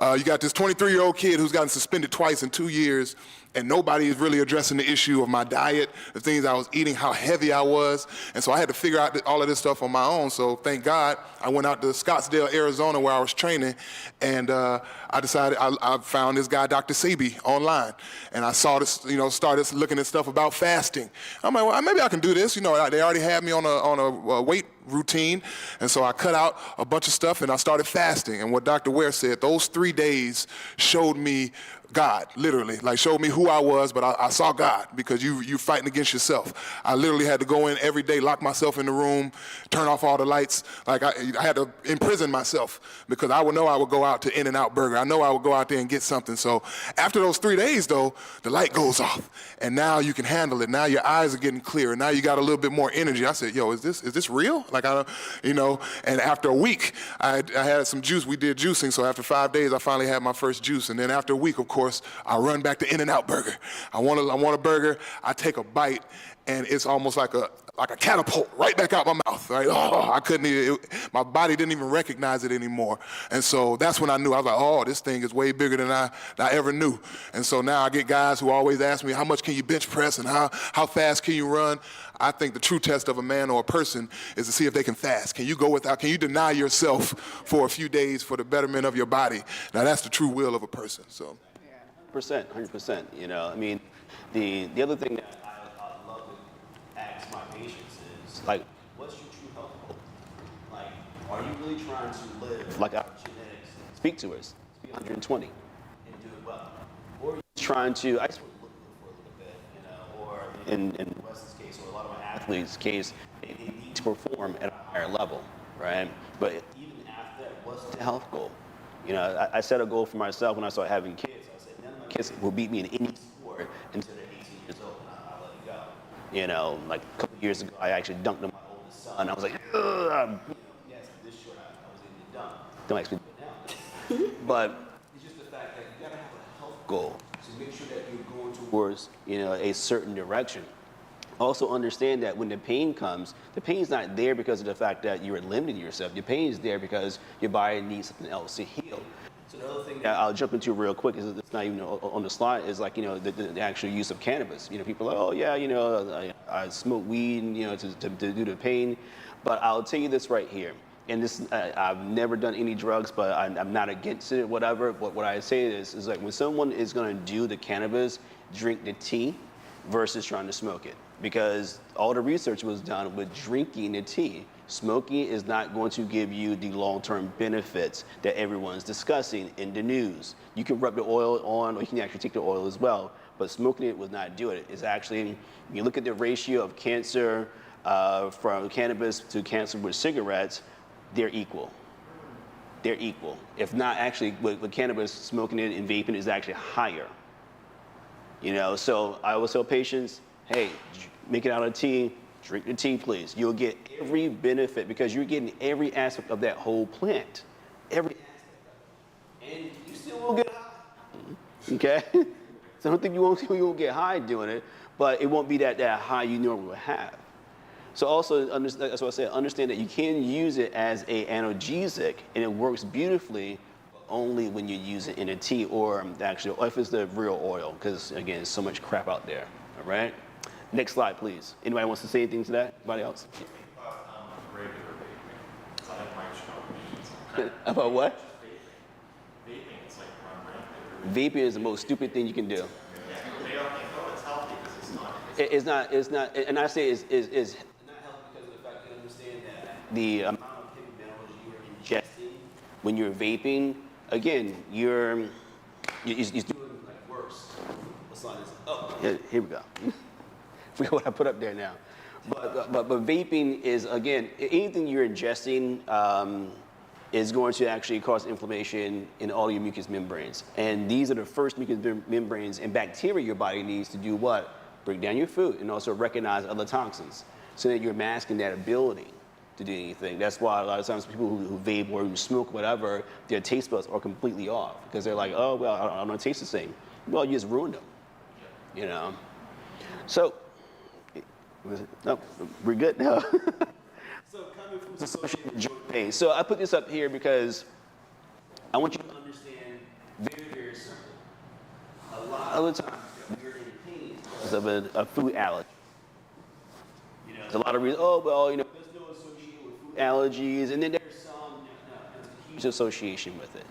you got this 23-year-old kid who's gotten suspended twice in 2 years, and nobody is really addressing the issue of my diet, the things I was eating, how heavy I was. And so I had to figure out all of this stuff on my own. So thank God I went out to Scottsdale, Arizona, where I was training, and I decided, I found this guy, Dr. Sebi, online. And I saw this, you know, started looking at stuff about fasting. I'm like, well, maybe I can do this. You know, they already had me on a weight routine. And so I cut out a bunch of stuff and I started fasting. And what Dr. Ware said, those 3 days showed me God, literally, like showed me who I was, but I saw God, because you're fighting against yourself. I literally had to go in every day, lock myself in the room, turn off all the lights. Like I had to imprison myself, because I would know I would go out to In-N-Out Burger. I know I would go out there and get something. So after those 3 days though, the light goes off and now you can handle it. Now your eyes are getting clearer. Now you got a little bit more energy. I said, yo, is this real? Like, you know, and after a week, I had some juice. We did juicing. So after 5 days, I finally had my first juice. And then after a week, of course, I run back to In-N-Out Burger. I want a burger. I take a bite, and it's almost like a catapult right back out my mouth. Right? Oh, I couldn't even, my body didn't even recognize it anymore. And so that's when I knew. I was like, oh, this thing is way bigger than I ever knew. And so now I get guys who always ask me, how much can you bench press and how fast can you run? I think the true test of a man or a person is to see if they can fast. Can you go without, can you deny yourself for a few days for the betterment of your body? Now that's the true will of a person, so. 100%. You know, I mean, the other thing that I love to ask my patients is, like, what's your true health goal? Like, are you really trying to live like our genetics speak to us, be 120 and do it well? Or are you trying to, I just want to look good for a little bit, you know, or in Wes's case, or a lot of my athletes' case, they need to perform at a higher level, right? But even after that, what's the health goal? You know, I set a goal for myself when I started having kids. None of my kids will beat me in any sport until they're 18 years old, and I'll let it go. You know, like a couple years ago, I actually dunked on my oldest son. I was like, ugh, yes, this short, I was able to dunk. Don't actually do it now. But it's just the fact that you gotta have a health goal to make sure that you're going towards, you know, a certain direction. Also understand that when the pain comes, the pain's not there because of the fact that you're limiting yourself. Your pain is there because your body needs something else to heal. So the other thing that I'll jump into real quick is it's not even on the slide, is like, you know, the actual use of cannabis. You know, people are like, oh yeah, you know, I smoke weed, you know, to do the pain. But I'll tell you this right here. And this, I've never done any drugs, but I'm not against it, whatever. But what I say is like, when someone is going to do the cannabis, drink the tea versus trying to smoke it. Because all the research was done with drinking the tea. Smoking is not going to give you the long-term benefits that everyone's discussing in the news. You can rub the oil on, or you can actually take the oil as well, but smoking it would not do it. It's actually, when you look at the ratio of cancer from cannabis to cancer with cigarettes, they're equal. They're equal. If not, actually, with cannabis, smoking it and vaping is actually higher. You know, so I always tell patients, hey, make it out of tea, drink the tea, please. You'll get every benefit because you're getting every aspect of that whole plant. Every aspect of it. And you still won't get high. Okay? So I don't think you won't get high doing it, but it won't be that high you normally would have. So also, that's what I said, understand that you can use it as an analgesic, and it works beautifully, but only when you use it in a tea or actually, if it's the real oil, because again, there's so much crap out there, all right? Next slide, please. Anybody wants to say anything to that? Anybody else? Regular vaping. I like my show. About what? Vaping, it's like run rampant. Vaping is the most stupid thing you can do. Yeah, they don't think, oh, it's healthy because It's not, and I say it's not healthy because of the fact that you understand that the amount of heavy metals you are ingesting when you're vaping, again, you're doing like worse. What slide is it? Oh, here we go. Forget what I put up there now. But vaping is, again, anything you're ingesting, is going to actually cause inflammation in all your mucous membranes. And these are the first mucous membranes and bacteria your body needs to do what? Break down your food and also recognize other toxins so that you're masking that ability to do anything. That's why a lot of times people who vape or who smoke, whatever, their taste buds are completely off because they're like, oh, well, I don't taste the same. Well, you just ruined them, you know? So, no, we're good now. So common foods associated with joint pain. So I put this up here because I want you to understand very, very simple. A lot of the times we're in pain because of a food allergy. You know, there's a lot of reasons, oh, well, you know, there's no association with food allergies, and then there's some, there's a huge association with it.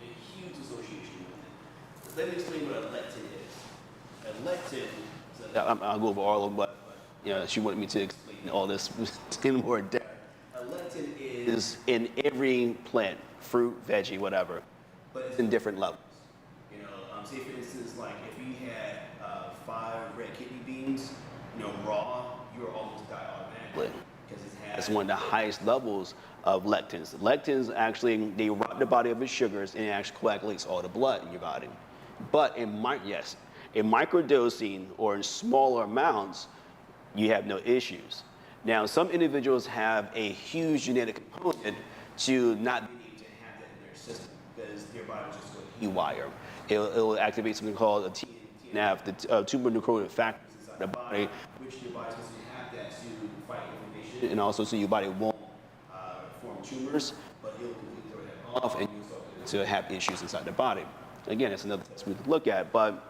A huge association with it. Let me explain what a lectin is. A lectin, so I'll go over all of them, but you know, she wanted me to explain all this in more depth. A lectin is in every plant, fruit, veggie, whatever, but it's in different levels. You know, say for instance, like if you had 5 red kidney beans, you know, raw, you're almost die automatically because it has one of the highest levels of lectins. Lectins actually, they rob the body of its sugars and it actually coagulates all the blood in your body. But in microdosing or in smaller amounts, you have no issues. Now, some individuals have a huge genetic component to not being able to have that in their system because their body just goes haywire. It will activate something called a TNF, the tumor necrotic factors inside the body, which your body's supposed to have that to fight inflammation and also so your body won't form tumors, but you'll completely throw that off and you'll start to have issues inside the body. Again, it's another test we could look at, but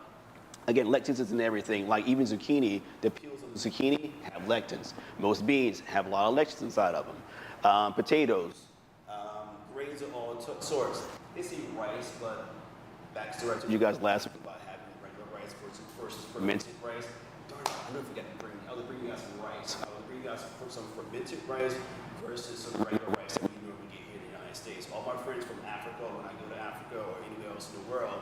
again, lectins is in everything. Like even zucchini, the peels of the zucchini have lectins. Most beans have a lot of lectins inside of them. Potatoes, grains of all sorts. They say rice, but back to what I told you guys last week about having regular rice versus fermented rice. Darn it, I don't forget to bring. I was bringing you guys some rice. I was bringing you guys some fermented rice versus some regular rice that we normally get here in the United States. All my friends from Africa, when I go to Africa or anywhere else in the world,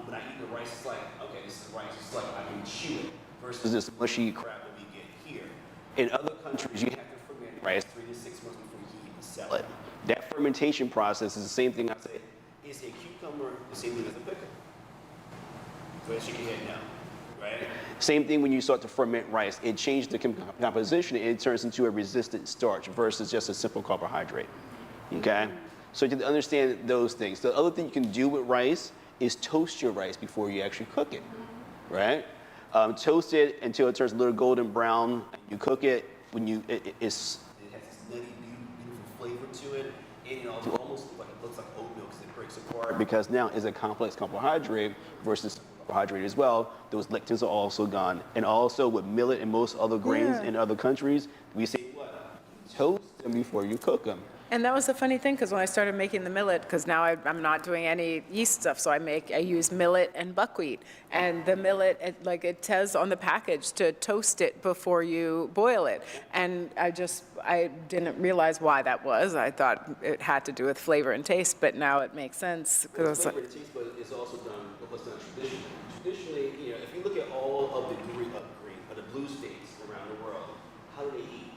when I eat the rice, it's like, okay, this is rice. It's like I can chew it versus this mushy crap that we get here. In other countries, you have to ferment rice 3 to 6 months before you can even sell it. That fermentation process is the same thing I say. Is a cucumber the same thing as a pickle? Go ahead, shake your head now, right? Same thing when you start to ferment rice. It changes the composition and it turns into a resistant starch versus just a simple carbohydrate, okay? So you have to understand those things. The other thing you can do with rice is toast your rice before you actually cook it, right? Toast it until it turns a little golden brown. You cook it when it has this nutty, beautiful flavor to it. And it almost looks like oatmeal because it breaks apart because now it's a complex carbohydrate versus carbohydrate as well. Those lectins are also gone. And also with millet and most other grains in other countries, we say what? Toast them before you cook them. And that was the funny thing, because when I started making the millet, because now I'm not doing any yeast stuff, so I use millet and buckwheat. And the millet, it says on the package to toast it before you boil it. And I didn't realize why that was. I thought it had to do with flavor and taste, but now it makes sense. Flavor and taste, but it's also done traditionally. Traditionally, if you look at all of the blue states around the world, how do they eat?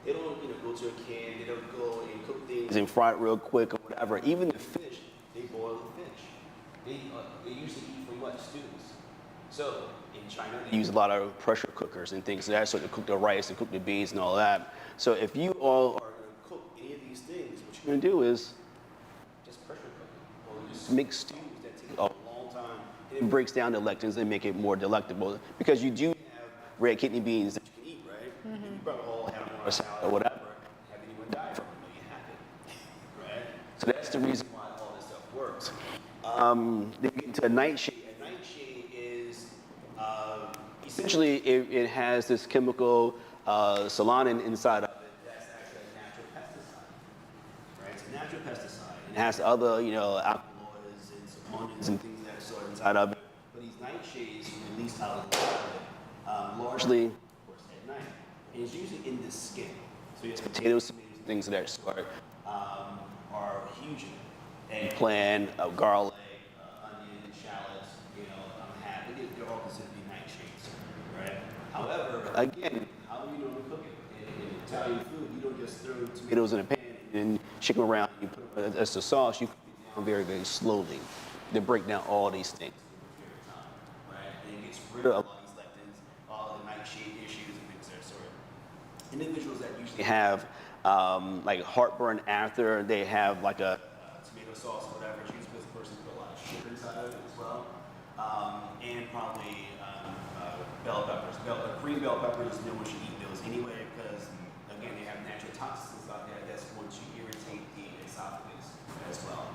They don't, go to a can. They don't go and cook things and fry it real quick or whatever. Even the fish, they boil the fish. They usually eat from what? Stews. So in China, they use a lot of pressure cookers and things like that, so to cook the rice and cook the beans and all that. So if you all are going to cook any of these things, what you're going to do is just pressure cook it, or just make stews that take a long time. And it breaks down the lectins and make it more delectable because you do have red kidney beans that you can eat, right? Mm-hmm. You probably all have them on a salad or whatever. Have anyone die from it? You have it, right? So that's the reason why all this stuff works. Then we get into a nightshade. A nightshade is essentially it has this chemical solanine inside of it. That's actually a natural pesticide, right? It's a natural pesticide. It has other, alkaloids and saponins and things of that sort inside of it. But these nightshades release out of the water, largely, of course, at night. And it's usually in the skin. So yes, potatoes, tomatoes, things of that sort are huge in it. Eggplant, garlic, onion, shallots, they're all considered to be nightshades, right? However, again, how do you know to cook it? In Italian food, you don't just throw tomatoes in a pan and and shake them around. You put them as the sauce. You cook it down very, very slowly to break down all these things. Right? And it gets rid of a lot of these lectins, all the nightshade issues and things of that sort. Individuals that usually have like heartburn after they have like a tomato sauce or whatever, it's usually because the person put a lot of sugar inside of it as well, and probably bell peppers. Green bell peppers, no one should eat those anyway because, again, they have natural toxins out there that's going to irritate the esophagus as well.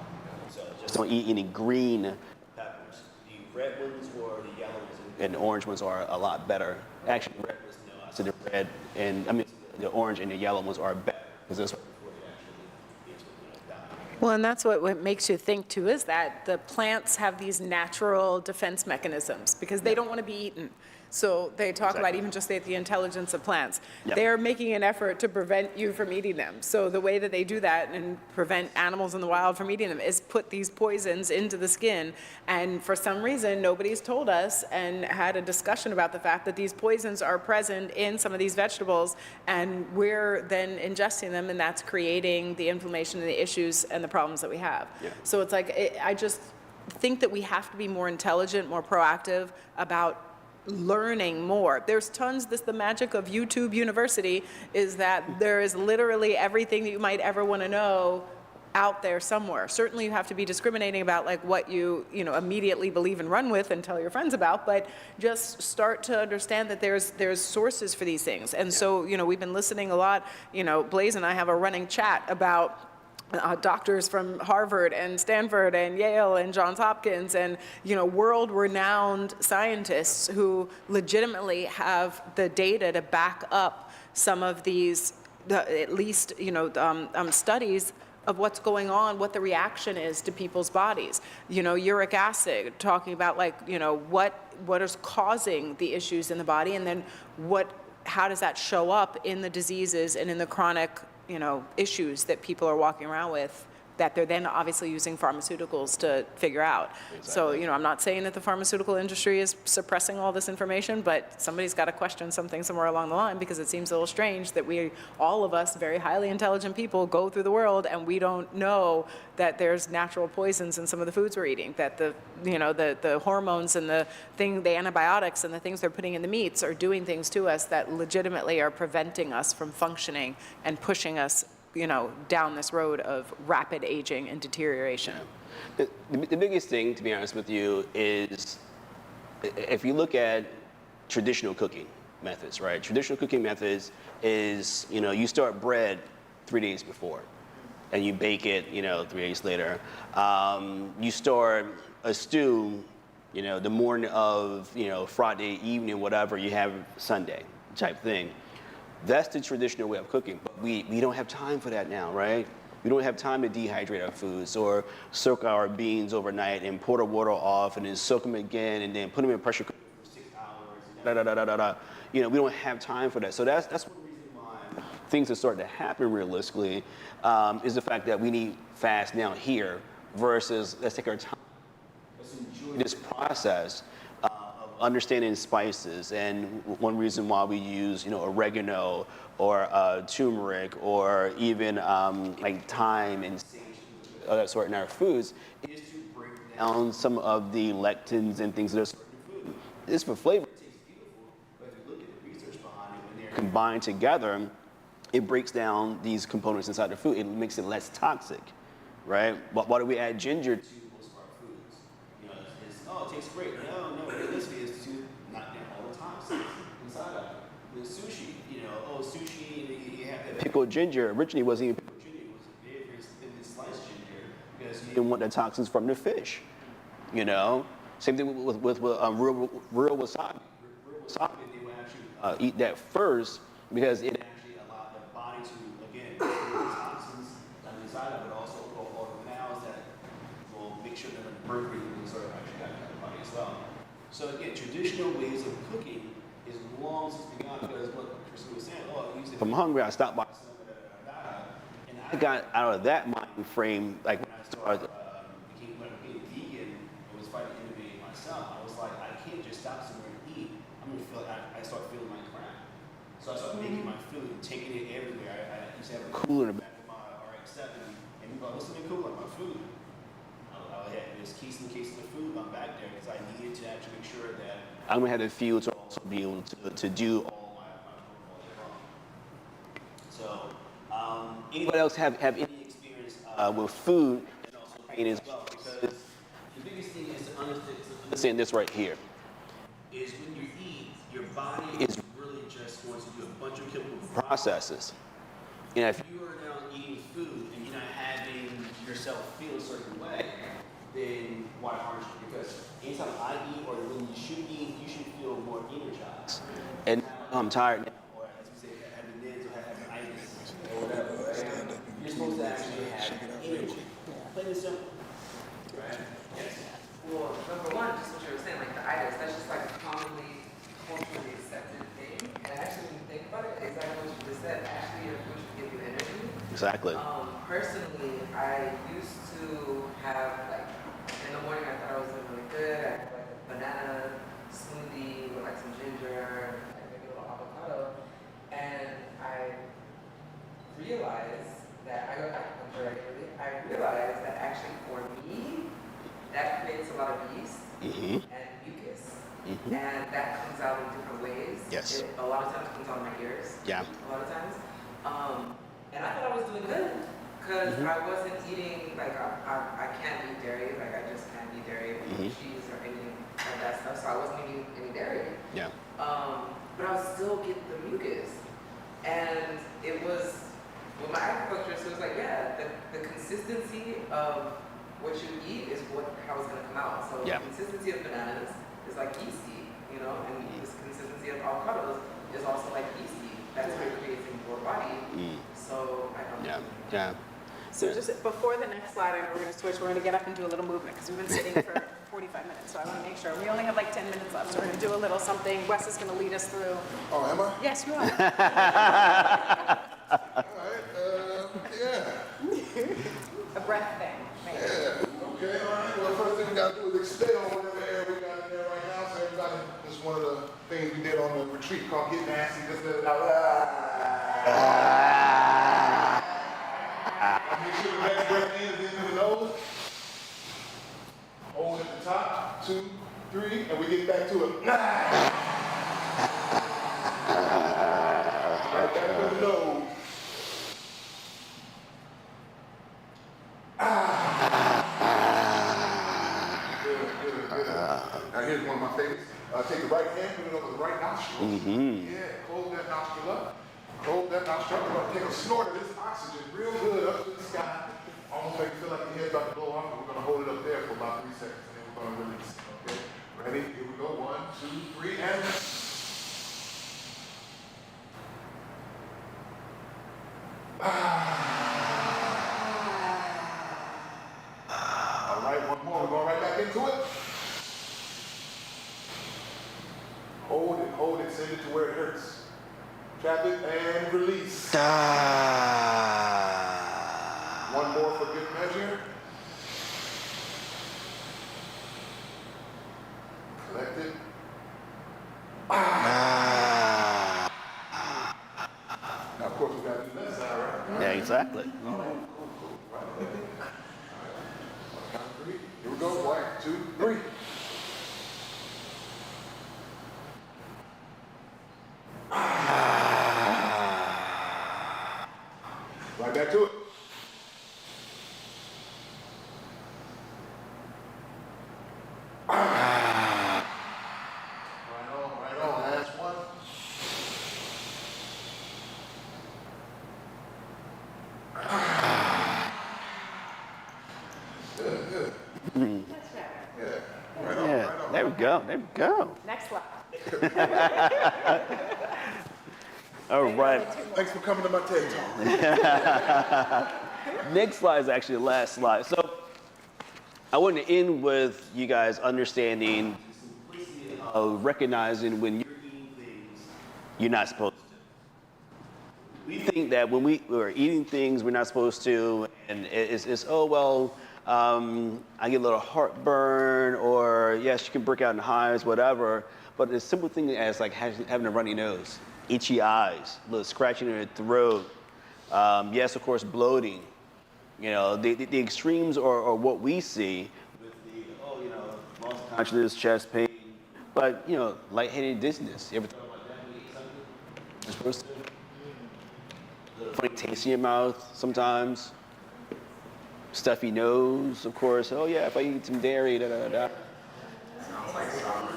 So just don't eat any green peppers. The red ones or the yellow ones and the orange ones are a lot better. Actually, the red ones, no, I said the red and the orange and the yellow ones are better because that's what before they actually die. Well, and that's what makes you think too, is that the plants have these natural defense mechanisms because they don't want to be eaten. So they talk about even just the intelligence of plants. Yep. They're making an effort to prevent you from eating them. So the way that they do that and prevent animals in the wild from eating them is put these poisons into the skin. And for some reason, nobody's told us and had a discussion about the fact that these poisons are present in some of these vegetables, and we're then ingesting them, and that's creating the inflammation and the issues and the problems that we have. Yeah. So it's like, I just think that we have to be more intelligent, more proactive about learning more. There's tons, the magic of YouTube University is that there is literally everything that you might ever want to know out there somewhere. Certainly you have to be discriminating about like what you immediately believe and run with and tell your friends about, but just start to understand that there's sources for these things. And so, we've been listening a lot, Blaze and I have a running chat about doctors from Harvard and Stanford and Yale and Johns Hopkins and, world-renowned scientists who legitimately have the data to back up some of these, at least, studies of what's going on, what the reaction is to people's bodies. Uric acid, talking about what is causing the issues in the body, and then how does that show up in the diseases and in the chronic issues that people are walking around with that they're then obviously using pharmaceuticals to figure out. Exactly. So, I'm not saying that the pharmaceutical industry is suppressing all this information, but somebody's got to question something somewhere along the line because it seems a little strange that all of us, very highly intelligent people, go through the world and we don't know that there's natural poisons in some of the foods we're eating, that the hormones and the antibiotics and the things they're putting in the meats are doing things to us that legitimately are preventing us from functioning and pushing us down this road of rapid aging and deterioration. The biggest thing, to be honest with you, is if you look at traditional cooking methods, right? Traditional cooking methods is, you start bread 3 days before and you bake it, 3 days later. You start a stew, the morning of, Friday evening, whatever, you have Sunday type thing. That's the traditional way of cooking, but we don't have time for that now, right? We don't have time to dehydrate our foods or soak our beans overnight and pour the water off and then soak them again and then put them in pressure cooker for 6 hours. We don't have time for that. So that's one reason why things are starting to happen realistically is the fact that we need fast now here versus let's take our time. Let's enjoy this process. Understanding spices, and one reason why we use oregano or turmeric or even like thyme and sage, that sort in our foods is to break down some of the lectins and things that are certain in food. This for flavor, it tastes beautiful, but if you look at the research behind it, when they're combined together, it breaks down these components inside the food. It makes it less toxic, right? But why do we add ginger to most of our foods? It tastes great. No, realistically is to knock down all the toxins inside of it. With sushi, sushi, you have that pickled ginger. Originally, it wasn't even pickled ginger. It was a very, very thinly sliced ginger because you didn't want the toxins from the fish. Same thing with real wasabi. Real wasabi, they would actually eat that first because it actually allowed the body to, again, kill the toxins inside of it, also all the minerals that will make sure that the mercury is actually got in the body as well. So again, traditional ways of cooking is long since begun because what Kristen was saying, if I'm hungry, I stop by and I got out of that mind frame, like when I started became vegan and was fighting innovating myself, I was like, I can't just stop somewhere and eat. I start feeling my crap. So I started making my food, taking it everywhere. I used to have a cooler in the back of my RX-7 what's something cool like my food? I had this cases of food on back there because I needed to actually make sure that I'm gonna have the fuel to also be able to do all my work all day long. So, anybody else have any experience with food and also pain as well? Because the biggest thing is to understand this right here. Is when you eat, your body is really just going to do a bunch of chemical processes. And if you are now eating food and you're not having yourself feel a certain way, then why aren't you? Because anytime I eat or when you should eat, you should feel more energized. And now I'm tired now, or as we say, having NIDS or having itis or whatever, right? You're supposed to actually have energy. Plain and simple, right? Yes. Well, number one, just what you were saying, like the itis, that's just like a commonly culturally accepted thing. And actually, when you think about it, exactly what you just said, actually your food should give you energy. Exactly. Personally, I used to have like, in the morning I thought I was doing really good. I had like a banana smoothie with like some ginger, like maybe a little avocado. And I realized that, I go acupuncture regularly, I realized that actually for me, that creates a lot of yeast and mucus. And that comes out in different ways. Yes. A lot of times it comes out of my ears. Yeah. A lot of times. And I thought I was doing good because I wasn't eating, like I can't eat dairy, like I just can't eat dairy, cheese or anything like that stuff. So I wasn't eating any dairy. Yeah. But I would still get the mucus. And it was, with my acupuncture, so it was like, yeah, the consistency of what you eat is how it's gonna come out. So the consistency of bananas is like yeasty, you know, and the consistency of avocados is also like yeasty. That's what it creates in your body. So I don't know. Yeah. So just before the next slide, I know we're going to switch. We're going to get up and do a little movement because we've been sitting for 45 minutes. So I want to make sure. We only have like 10 minutes left. So we're going to do a little something. Wes is going to lead us through. Oh, am I? Yes, you are. All right, yeah. A breath thing. Maybe. Yeah, okay, all right. Well, the first thing we got to do is expel whatever air we got in there right now. So everybody, this is one of the things we did on the retreat called Get Nasty. Just let it out. Make sure the next breath in is in through the nose. Hold at the top, 2, 3, and we get back to it. Right back to the nose. Good. Now here's one of my favorites. Take the right hand, put it over the right nostril. Yeah, close that nostril up. Hold that nostril up. We're going to take a snort of this oxygen real good up to the sky. Almost like you feel like your head's about to blow off, and we're going to hold it up there for about 3 seconds, and then we're going to release. Okay? Ready? Here we go. 1, 2, 3, and... All right, one more. We're going right back into it. Hold it, send it to where it hurts. Trap it and release. One more for good measure. Collect it. Now, of course, we got to do that side, right? Yeah, exactly. All right, cool. Right. All right. Count of 3. Here we go. 1, 2, 3. Right back to it. Right on. Last one. Good. That's better. Yeah. Right on. There we go. Next slide. All right. Thanks for coming to my TED Talk. Next slide is actually the last slide. So I want to end with you guys understanding the simplicity of recognizing when you're eating things you're not supposed to. We think that when we're eating things we're not supposed to, and it's oh, well, I get a little heartburn, or yes, you can break out in hives, whatever. But the simple thing as like having a runny nose, itchy eyes, a little scratching in your throat, yes, of course, bloating. You know, the extremes are what we see with the, loss of consciousness, chest pain, but, lightheaded dizziness. You ever thought about that when you eat something? You're supposed to? The funny taste in your mouth sometimes. Stuffy nose, of course. Oh yeah, if I eat some dairy, da da da. Sounds like summer.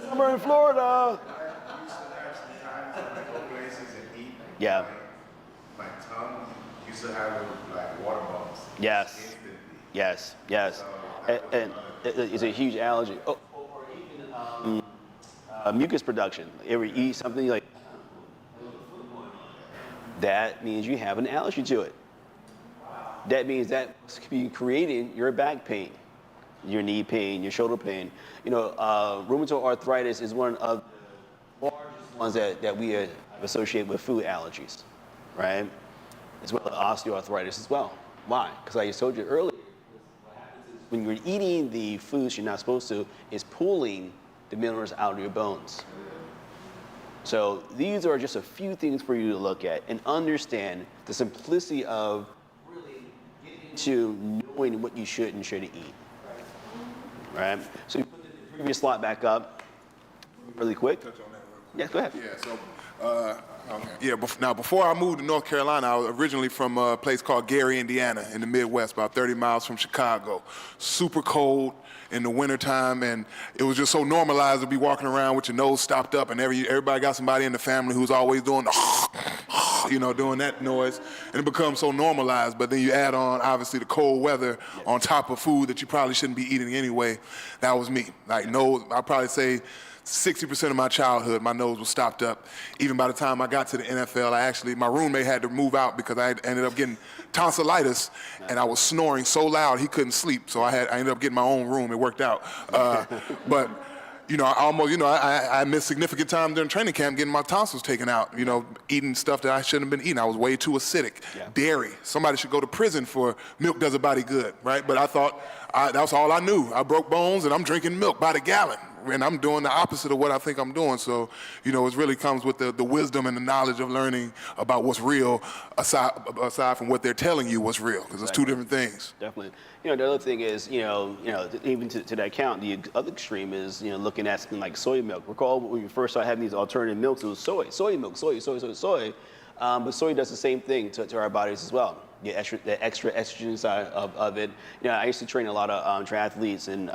Summer in Florida. I used to have sometimes when I go places and eat. Yeah. My tongue used to have like water bumps. Yes. Instantly. Yes. Yes. So And it's a huge allergy. Oh, or even mucus production. Ever eat something like that means you have an allergy to it. That means that could be creating your back pain, your knee pain, your shoulder pain. Rheumatoid arthritis is one of the largest ones that we associate with food allergies, right? As well as osteoarthritis as well. Why? Because I just told you earlier, what happens is when you're eating the foods you're not supposed to, is pulling the minerals out of your bones. So these are just a few things for you to look at and understand the simplicity of really getting into knowing what you should and shouldn't eat. Right? So you put the previous slide back up really quick. Yes, go ahead. Yeah, so, okay. Yeah, now before I moved to North Carolina, I was originally from a place called Gary, Indiana, in the Midwest, about 30 miles from Chicago. Super cold in the wintertime, and it was just so normalized to be walking around with your nose stopped up, and everybody got somebody in the family who's always doing the, doing that noise, and it becomes so normalized. But then you add on, obviously, the cold weather on top of food that you probably shouldn't be eating anyway. That was me. Like, nose, I'd probably say 60% of my childhood, my nose was stopped up. Even by the time I got to the NFL, my roommate had to move out because I ended up getting tonsillitis, and I was snoring so loud he couldn't sleep. So I ended up getting my own room. It worked out. But I missed significant time during training camp getting my tonsils taken out, eating stuff that I shouldn't have been eating. I was way too acidic. Yeah. Dairy. Somebody should go to prison for milk does a body good, right? But I thought that was all I knew. I broke bones and I'm drinking milk by the gallon. And I'm doing the opposite of what I think I'm doing. So, it really comes with the wisdom and the knowledge of learning about what's real aside from what they're telling you what's real, because it's two different things. Definitely. The other thing is, even to that count, the other extreme is, looking at something like soy milk. Recall when we first started having these alternative milks, it was soy milk, soy. But soy does the same thing to our bodies as well. The extra estrogen side of it. I used to train a lot of triathletes and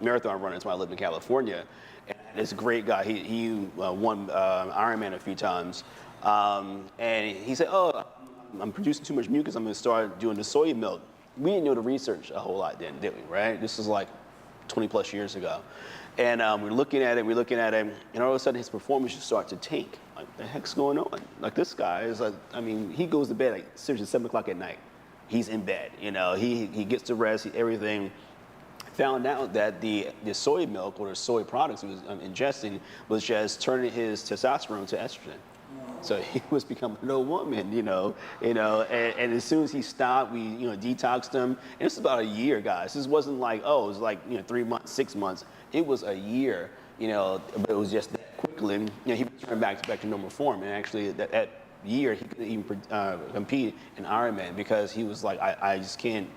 marathon runners when I lived in California. And this great guy, he won Ironman a few times. And he said, I'm producing too much mucus, I'm gonna start doing the soy milk. We didn't know the research a whole lot then, did we, right? This is like 20 plus years ago. And we're looking at it, and all of a sudden his performance just started to tank. Like, the heck's going on? Like, this guy is like, he goes to bed like seriously 7 o'clock at night. He's in bed, he gets to rest, everything. Found out that the soy milk or the soy products he was ingesting was just turning his testosterone to estrogen. So he was becoming an old woman, and as soon as he stopped, we, detoxed him. And this is about a year, guys. This wasn't like, it was like, 3 months, 6 months. It was a year, but it was just that quickly. He returned back to normal form. And actually, that year, he couldn't even compete in Ironman because he was like, I just can't.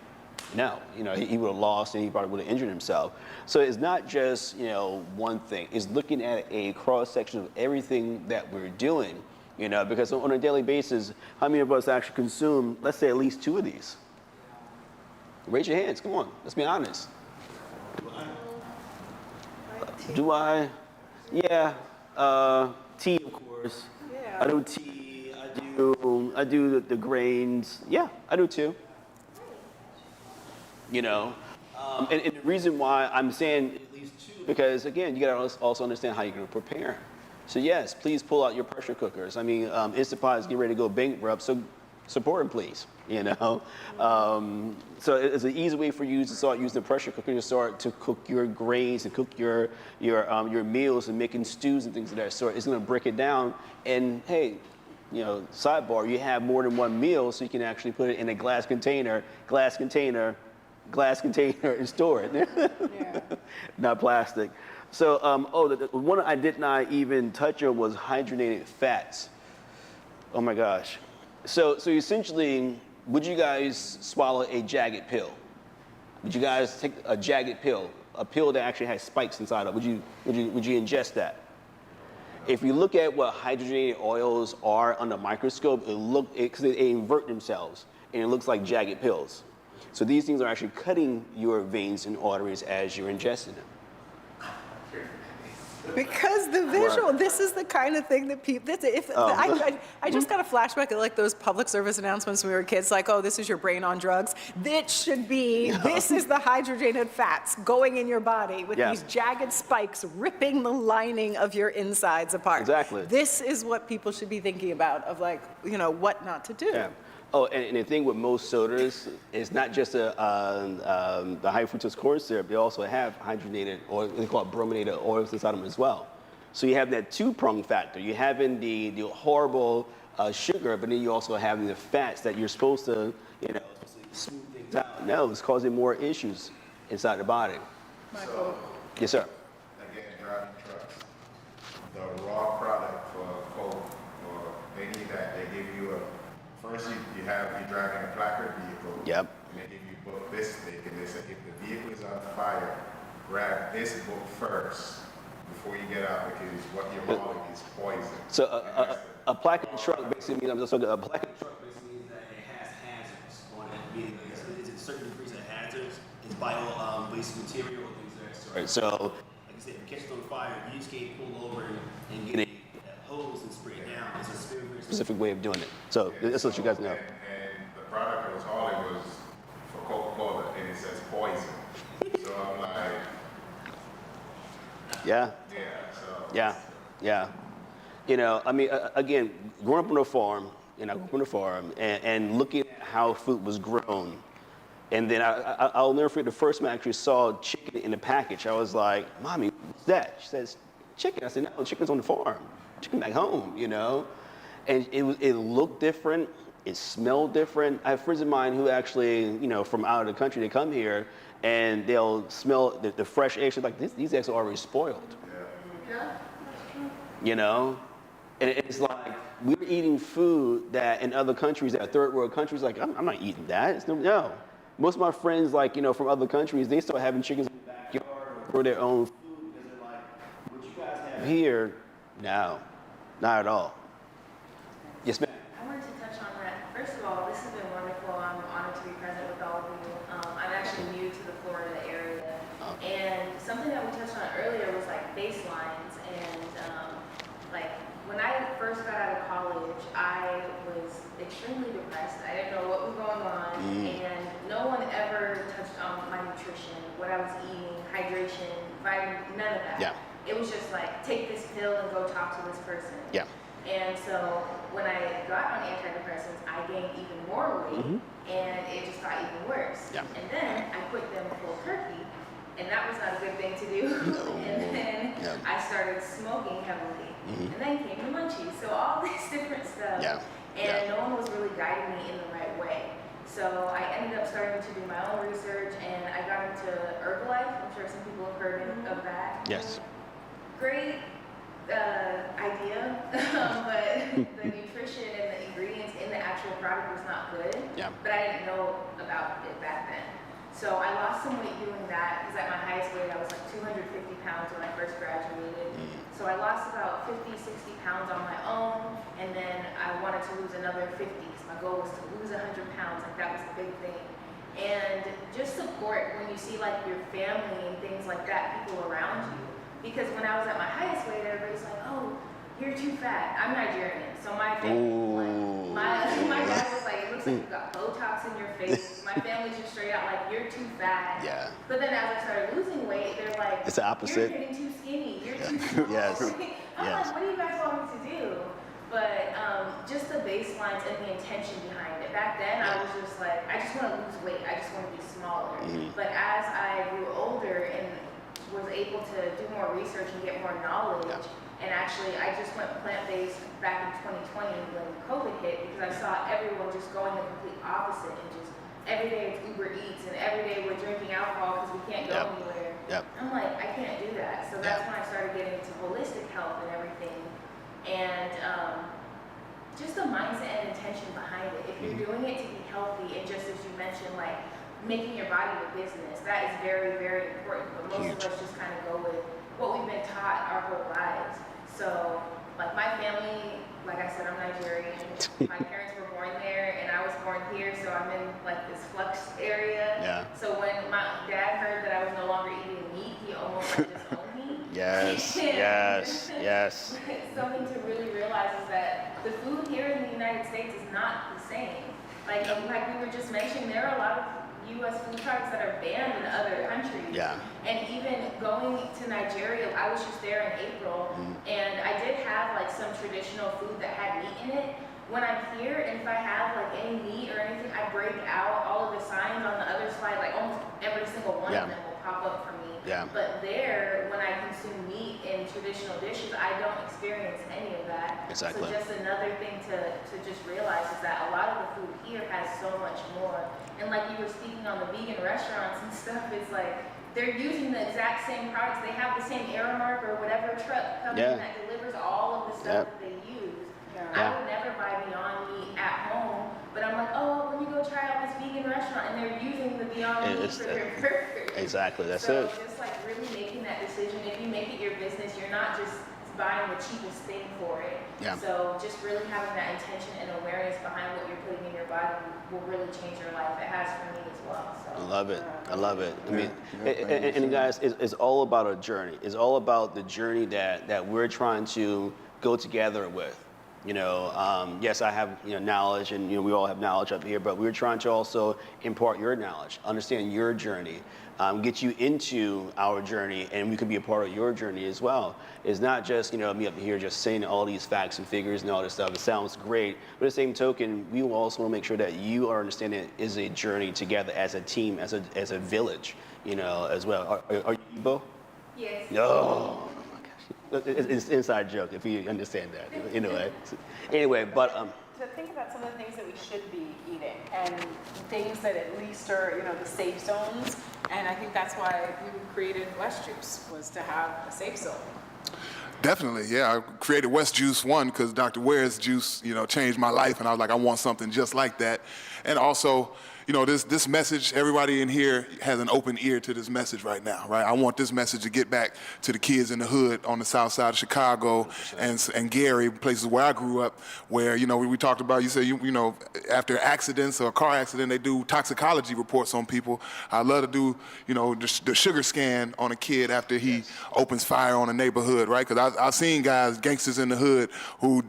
No, he would have lost and he probably would have injured himself. So it's not just, one thing. It's looking at a cross-section of everything that we're doing, because on a daily basis, how many of us actually consume, let's say, at least 2 of these? Raise your hands, come on, let's be honest. Do I? Yeah, tea, of course. Yeah. I do tea, I do the grains. Yeah, I do too. And the reason why I'm saying at least 2, because again, you gotta also understand how you're gonna prepare. So yes, please pull out your pressure cookers. Instapot is getting ready to go bankrupt, so support them, please. So it's an easy way for you to start using the pressure cooker to start to cook your grains and cook your meals and making stews and things of that sort. It's gonna break it down, and hey, sidebar, you have more than one meal, so you can actually put it in a glass container, and store it. Yeah. Not plastic. So, the one I did not even touch on was hydrogenated fats. Oh my gosh. So essentially, would you guys swallow a jagged pill? Would you guys take a jagged pill, a pill that actually has spikes inside of it? Would you ingest that? If you look at what hydrogenated oils are under a microscope, because they invert themselves, and it looks like jagged pills. So these things are actually cutting your veins and arteries as you're ingesting them. Because the visual, this is the kind of thing that people, I just got a flashback of like those public service announcements when we were kids, like, oh, this is your brain on drugs. This should be, this is the hydrogenated fats going in your body with these jagged spikes ripping the lining of your insides apart. Exactly. This is what people should be thinking about of like, you know, what not to do. Yeah. Oh, and the thing with most sodas is not just the high fructose corn syrup. They also have hydrogenated, or they call it brominated oils inside them as well. So you have that two-pronged factor. You're having the horrible sugar, but then you also have the fats that you're supposed to, smooth things out. No, it's causing more issues inside the body. So, Yes, sir. again, driving trucks, the raw product for Coke or any of that, they give you first you're driving a placard vehicle. Yep. And they give you book this stick, and they say if the vehicle is on fire, grab this book first before you get out, because what you're hauling is poison. So a placard truck basically means, a placard truck basically means that it has hazards on it, meaning it's a certain degrees of hazards. It's bio-waste material or things of that sort. So, like I said, if it catches on fire, you just can't pull over and get a hose and spray it down. It's a very specific way of doing it. So that's what you guys know. And the product I was hauling was for Coca-Cola, and it says poison. So I'm like, Yeah. yeah, so. Yeah. I mean, again, growing up on a farm, and looking at how food was grown. And then I'll never forget the first time I actually saw chicken in the package. I was like, Mommy, what's that? She says, chicken. I said, no, chicken's on the farm. Chicken back home, And it looked different. It smelled different. I have friends of mine who actually, from out of the country, they come here and they'll smell the fresh eggs. They're like, these eggs are already spoiled. And it's like we're eating food that in other countries, that third world countries, like I'm not eating that. No. Most of my friends, from other countries, they start having chickens in the backyard or grow their own food because they're like, what you guys have here, no, not at all. Yes, ma'am. I wanted to touch on that. First of all, this has been wonderful. I'm honored to be present with all of you. I'm actually new to the Florida area. And something that we touched on earlier was baselines. And when I first got out of college, I was extremely depressed. I didn't know what was going on. And no one ever touched on my nutrition, what I was eating, hydration, vitamin, none of that. Yeah. It was just take this pill and go talk to this person. Yeah. And so when I got on antidepressants, I gained even more weight, and it just got even worse. Yeah. And then I put them full turkey, and that was not a good thing to do. And then I started smoking heavily, and then came the munchies. So all this different stuff, and no one was really guiding me in the right way. So I ended up starting to do my own research, and I got into Herbalife. I'm sure some people have heard of that. Yes. Great idea, but the nutrition and the ingredients in the actual product was not good. Yeah. But I didn't know about it back then. So I lost some weight doing that, because at my highest weight I was 250 pounds when I first graduated. So I lost about 50, 60 pounds on my own, and then I wanted to lose another 50, because my goal was to lose 100 pounds. That was the big thing. And just support when you see your family and things like that, people around you. Because when I was at my highest weight, everybody's like, oh, you're too fat. I'm Nigerian, so my family, my dad was like, it looks like you got Botox in your face. My family's just straight out you're too fat. Yeah. But then as I started losing weight, they're like, it's the opposite. You're getting too skinny. You're too small. Yes. I'm like, what do you guys want me to do? But just the baselines and the intention behind it. Back then, I was just like, I just want to lose weight. I just want to be smaller. But as I grew older and was able to do more research and get more knowledge, and actually I just went plant-based back in 2020 when COVID hit, because I saw everyone just going the complete opposite, and just every day it's Uber Eats, and every day we're drinking alcohol because we can't go anywhere. I'm like, I can't do that. So that's when I started getting into holistic health and everything. And just the mindset and intention behind it. If you're doing it to be healthy, and just as you mentioned, like making your body your business, that is very, very important. But most of us just kind of go with what we've been taught our whole lives. So, like my family, like I said, I'm Nigerian. My parents were born there, and I was born here, so I'm in like this flux area. Yeah. So when my dad heard that I was no longer eating meat, he almost like disowned me. Yes. Something to really realize is that the food here in the United States is not the same. Like we were just mentioning, there are a lot of U.S. food products that are banned in other countries. Yeah. And even going to Nigeria, I was just there in April, and I did have like some traditional food that had meat in it. When I'm here, and if I have like any meat or anything, I break out all of the signs on the other slide, like almost every single one of them will pop up for me. Yeah. But there, when I consume meat in traditional dishes, I don't experience any of that. Exactly. So just another thing to just realize is that a lot of the food here has so much more. And like you were speaking on the vegan restaurants and stuff, it's like they're using the exact same products. They have the same Aramark or whatever truck coming in that delivers all of the stuff that they use. I would never buy Beyond Meat at home, but I'm like, oh, let me go try out this vegan restaurant, and they're using the Beyond Meat for their burgers. Exactly, that's so it. just like really making that decision. If you make it your business, you're not just buying the cheapest thing for it. Yeah. So just really having that intention and awareness behind what you're putting in your body will really change your life. It has for me as well. So. I love it. I mean, and guys, it's all about a journey. It's all about the journey that we're trying to go together with. You know, yes, I have knowledge, and we all have knowledge up here, but we're trying to also impart your knowledge, understand your journey, get you into our journey, and we could be a part of your journey as well. It's not just me up here just saying all these facts and figures and all this stuff. It sounds great, but at the same token, we will also want to make sure that you are understanding it is a journey together as a team, as a village, as well. Are you Igbo? Yes. No. It's an inside joke if you understand that. Anyway, but To think about some of the things that we should be eating and things that at least are, the safe zones. And I think that's why we created West Juice, was to have a safe zone. Definitely, yeah. I created West Juice, one, because Dr. Ware's juice, changed my life, and I was like, I want something just like that. And also, this message, everybody in here has an open ear to this message right now, right? I want this message to get back to the kids in the hood on the south side of Chicago and Gary, places where I grew up, where, we talked about, you say, after accidents or a car accident, they do toxicology reports on people. I love to do, the sugar scan on a kid after he opens fire on a neighborhood, right? Because I've seen guys, gangsters in the hood, who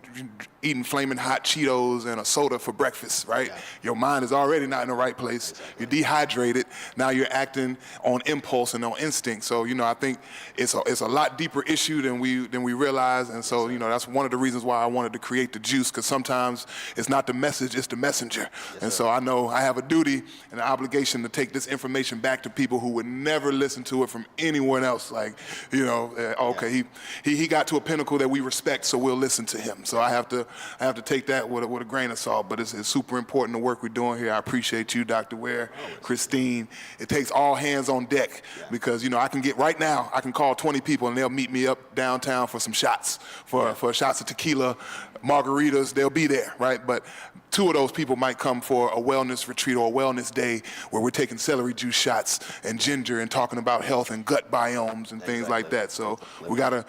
eating flaming hot Cheetos and a soda for breakfast, right? Yeah. Your mind is already not in the right place. Exactly. You're dehydrated. Now you're acting on impulse and on instinct. So, I think it's a lot deeper issue than we realize. And so, that's one of the reasons why I wanted to create the juice, because sometimes it's not the message, it's the messenger. Yes, and so I know I have a duty and an obligation to take this information back to people who would never listen to it from anyone else. Like, okay, he got to a pinnacle that we respect, so we'll listen to him. So I have to take that with a grain of salt, but it's super important, the work we're doing here. I appreciate you, Dr. Ware, Christine. It takes all hands on deck, because, I can right now, I can call 20 people and they'll meet me up downtown for some shots, for shots of tequila, margaritas, they'll be there, right? But 2 of those people might come for a wellness retreat or a wellness day where we're taking celery juice shots and ginger and talking about health and gut biomes and things like that. So we gotta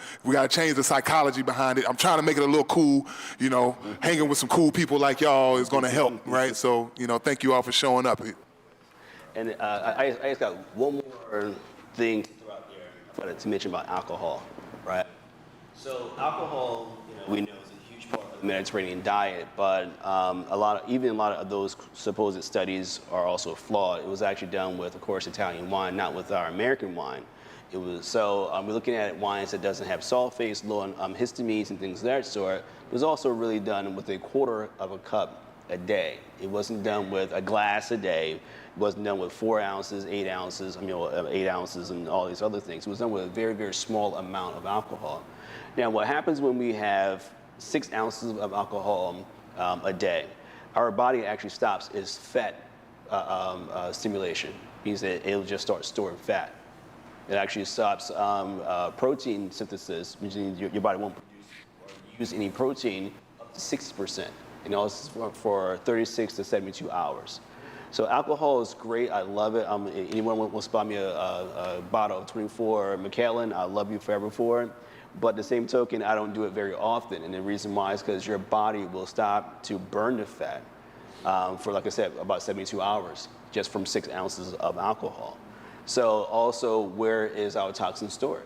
change the psychology behind it. I'm trying to make it a little cool, hanging with some cool people like y'all is gonna help, right? So, thank you all for showing up. And I just got one more thing to throw out there to mention about alcohol, right? So alcohol, we know is a huge part of the Mediterranean diet, but a lot of those supposed studies are also flawed. It was actually done with, of course, Italian wine, not with our American wine. It was we're looking at wines that doesn't have sulfates, low on histamines and things of that sort. It was also really done with 1/4 of a cup a day. It wasn't done with a glass a day. It wasn't done with 4 ounces, 8 ounces. 8 ounces and all these other things. It was done with a very, very small amount of alcohol. Now, what happens when we have 6 ounces of alcohol a day? Our body actually stops its fat stimulation. It means that it'll just start storing fat. It actually stops protein synthesis, which means your body won't produce or use any protein, up to 60%. and also for 36 to 72 hours. So alcohol is great. I love it. Anyone wants to buy me a bottle of 24 Macallan, I love you forever for it. But the same token, I don't do it very often. And the reason why is because your body will stop to burn the fat for, like I said, about 72 hours, just from 6 ounces of alcohol. So also, where is our toxin stored?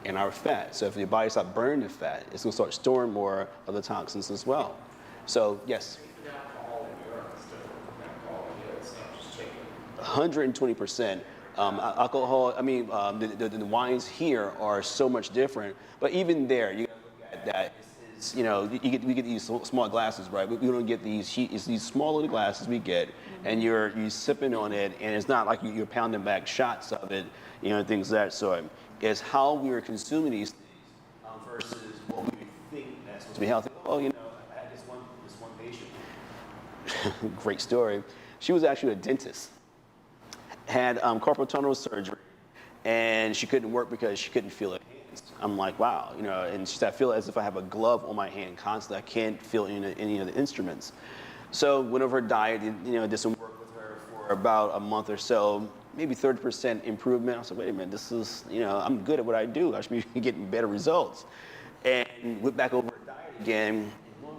In our fat. So if your body stops burning the fat, it's going to start storing more of the toxins as well. So yes. 120%. Alcohol, I mean, the wines here are so much different, but even there, you gotta look at that. It's, you know, we get these small glasses, right? We don't get it's these small little glasses we get, and you're sipping on it, and it's not like you're pounding back shots of it, you know, things of that sort. It's how we are consuming these things versus what we think that's supposed to be healthy. Oh, you know, I had this one patient, great story. She was actually a dentist. Had carpal tunnel surgery, and she couldn't work because she couldn't feel her hands. I'm like, wow, you know, and she said, I feel as if I have a glove on my hand constantly. I can't feel any of the instruments. So went over her diet, you know, did some work with her for about a month or so, maybe 30% improvement. I was like, wait a minute, this is, you know, I'm good at what I do. I should be getting better results. And went back over her diet again, and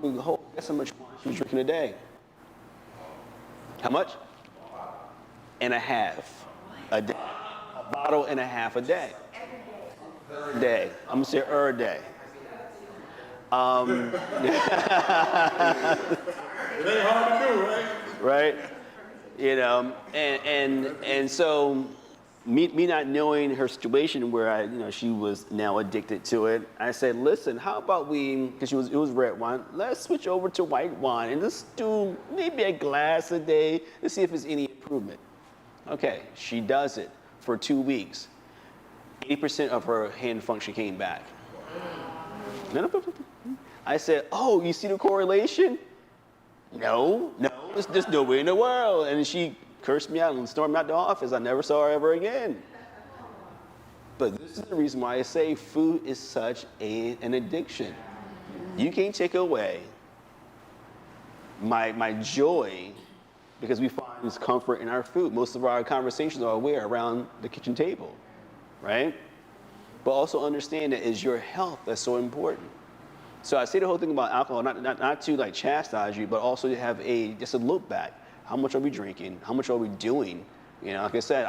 lo and behold, guess how much wine she was drinking a day? How much? And a half a day. A bottle and a half a day. A day. I'm gonna say a day. It ain't hard to do, right? Right? You know, and so me not knowing her situation where she was now addicted to it, I said, listen, how about because it was red wine, let's switch over to white wine and let's do maybe a glass a day to see if there's any improvement. Okay, she does it for 2 weeks. 80% of her hand function came back. I said, oh, you see the correlation? No, there's no way in the world. And she cursed me out and stormed out the office. I never saw her ever again. But this is the reason why I say food is such an addiction. You can't take away my joy because we find comfort in our food. Most of our conversations are where? Around the kitchen table, right? But also understand that it's your health that's so important. So I say the whole thing about alcohol, not to like chastise you, but also to have just a look back. How much are we drinking? How much are we doing? You know, like I said,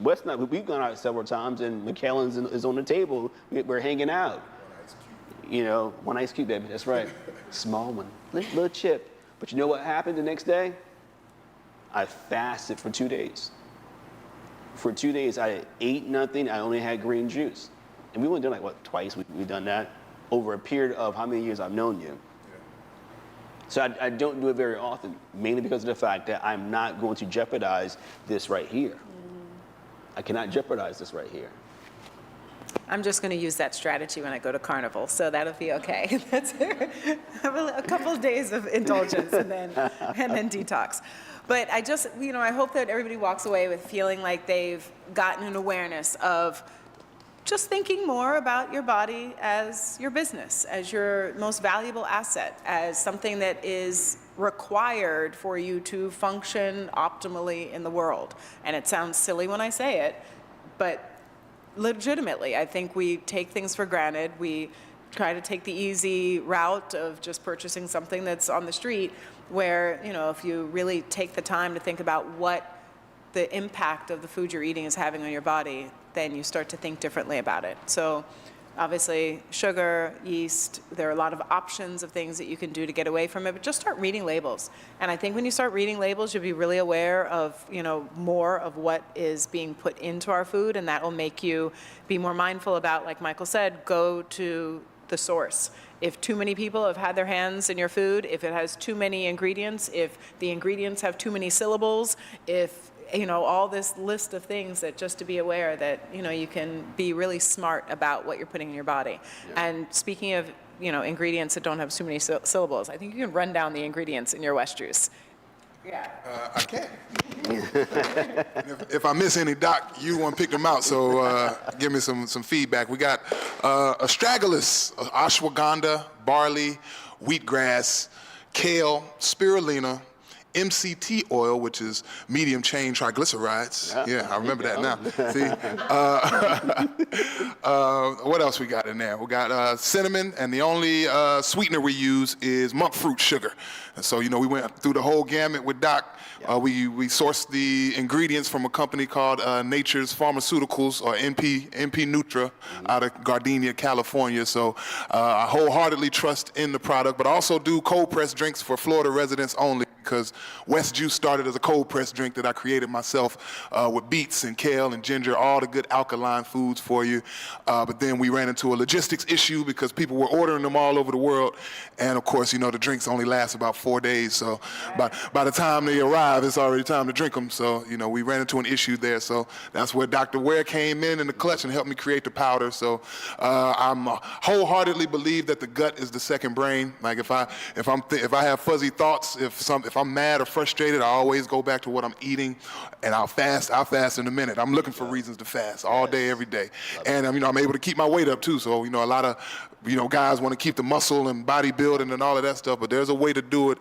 West and I, we've gone out several times, and Macallan's is on the table. We're hanging out. You know, one ice cube, baby. That's right. Small one, little chip. But you know what happened the next day? I fasted for 2 days. For 2 days, I ate nothing. I only had green juice. And we went done twice we've done that over a period of how many years I've known you. Yeah. So I don't do it very often, mainly because of the fact that I'm not going to jeopardize this right here. I cannot jeopardize this right here. I'm just going to use that strategy when I go to Carnival, so that'll be okay. Have a couple of days of indulgence and then detox. But I just, I hope that everybody walks away with feeling like they've gotten an awareness of just thinking more about your body as your business, as your most valuable asset, as something that is required for you to function optimally in the world. And it sounds silly when I say it, but legitimately, I think we take things for granted. We try to take the easy route of just purchasing something that's on the street, where, if you really take the time to think about what the impact of the food you're eating is having on your body, then you start to think differently about it. So obviously, sugar, yeast, there are a lot of options of things that you can do to get away from it, but just start reading labels. And I think when you start reading labels, you'll be really aware of, more of what is being put into our food, and that will make you be more mindful about, like Michael said, go to the source. If too many people have had their hands in your food, if it has too many ingredients, if the ingredients have too many syllables, if all this list of things, that just to be aware that, you can be really smart about what you're putting in your body. Yeah. And speaking of, ingredients that don't have too many syllables, I think you can run down the ingredients in your West juice. Yeah. I can't. If I miss any, Doc, you want to pick them out, so give me some feedback. We got astragalus, ashwagandha, barley, wheatgrass, kale, spirulina, MCT oil, which is medium chain triglycerides. Yeah, I remember that now. See? What else we got in there? We got cinnamon, and the only sweetener we use is monk fruit sugar. And so, we went through the whole gamut with Doc. We sourced the ingredients from a company called Nature's Pharmaceuticals, or NP Nutra, out of Gardenia, California. So I wholeheartedly trust in the product, but I also do cold press drinks for Florida residents only, because West Juice started as a cold press drink that I created myself with beets and kale and ginger, all the good alkaline foods for you. But then we ran into a logistics issue because people were ordering them all over the world. And of course, the drinks only last about 4 days. So by the time they arrive, it's already time to drink them. So, we ran into an issue there. So that's where Dr. Ware came in the clutch and helped me create the powder. So I'm wholeheartedly believe that the gut is the second brain. Like if I have fuzzy thoughts, if I'm mad or frustrated, I always go back to what I'm eating, and I'll fast in a minute. I'm looking for reasons to fast all day, every day. And I'm able to keep my weight up too. So, a lot of, guys want to keep the muscle and bodybuilding and all of that stuff, but there's a way to do it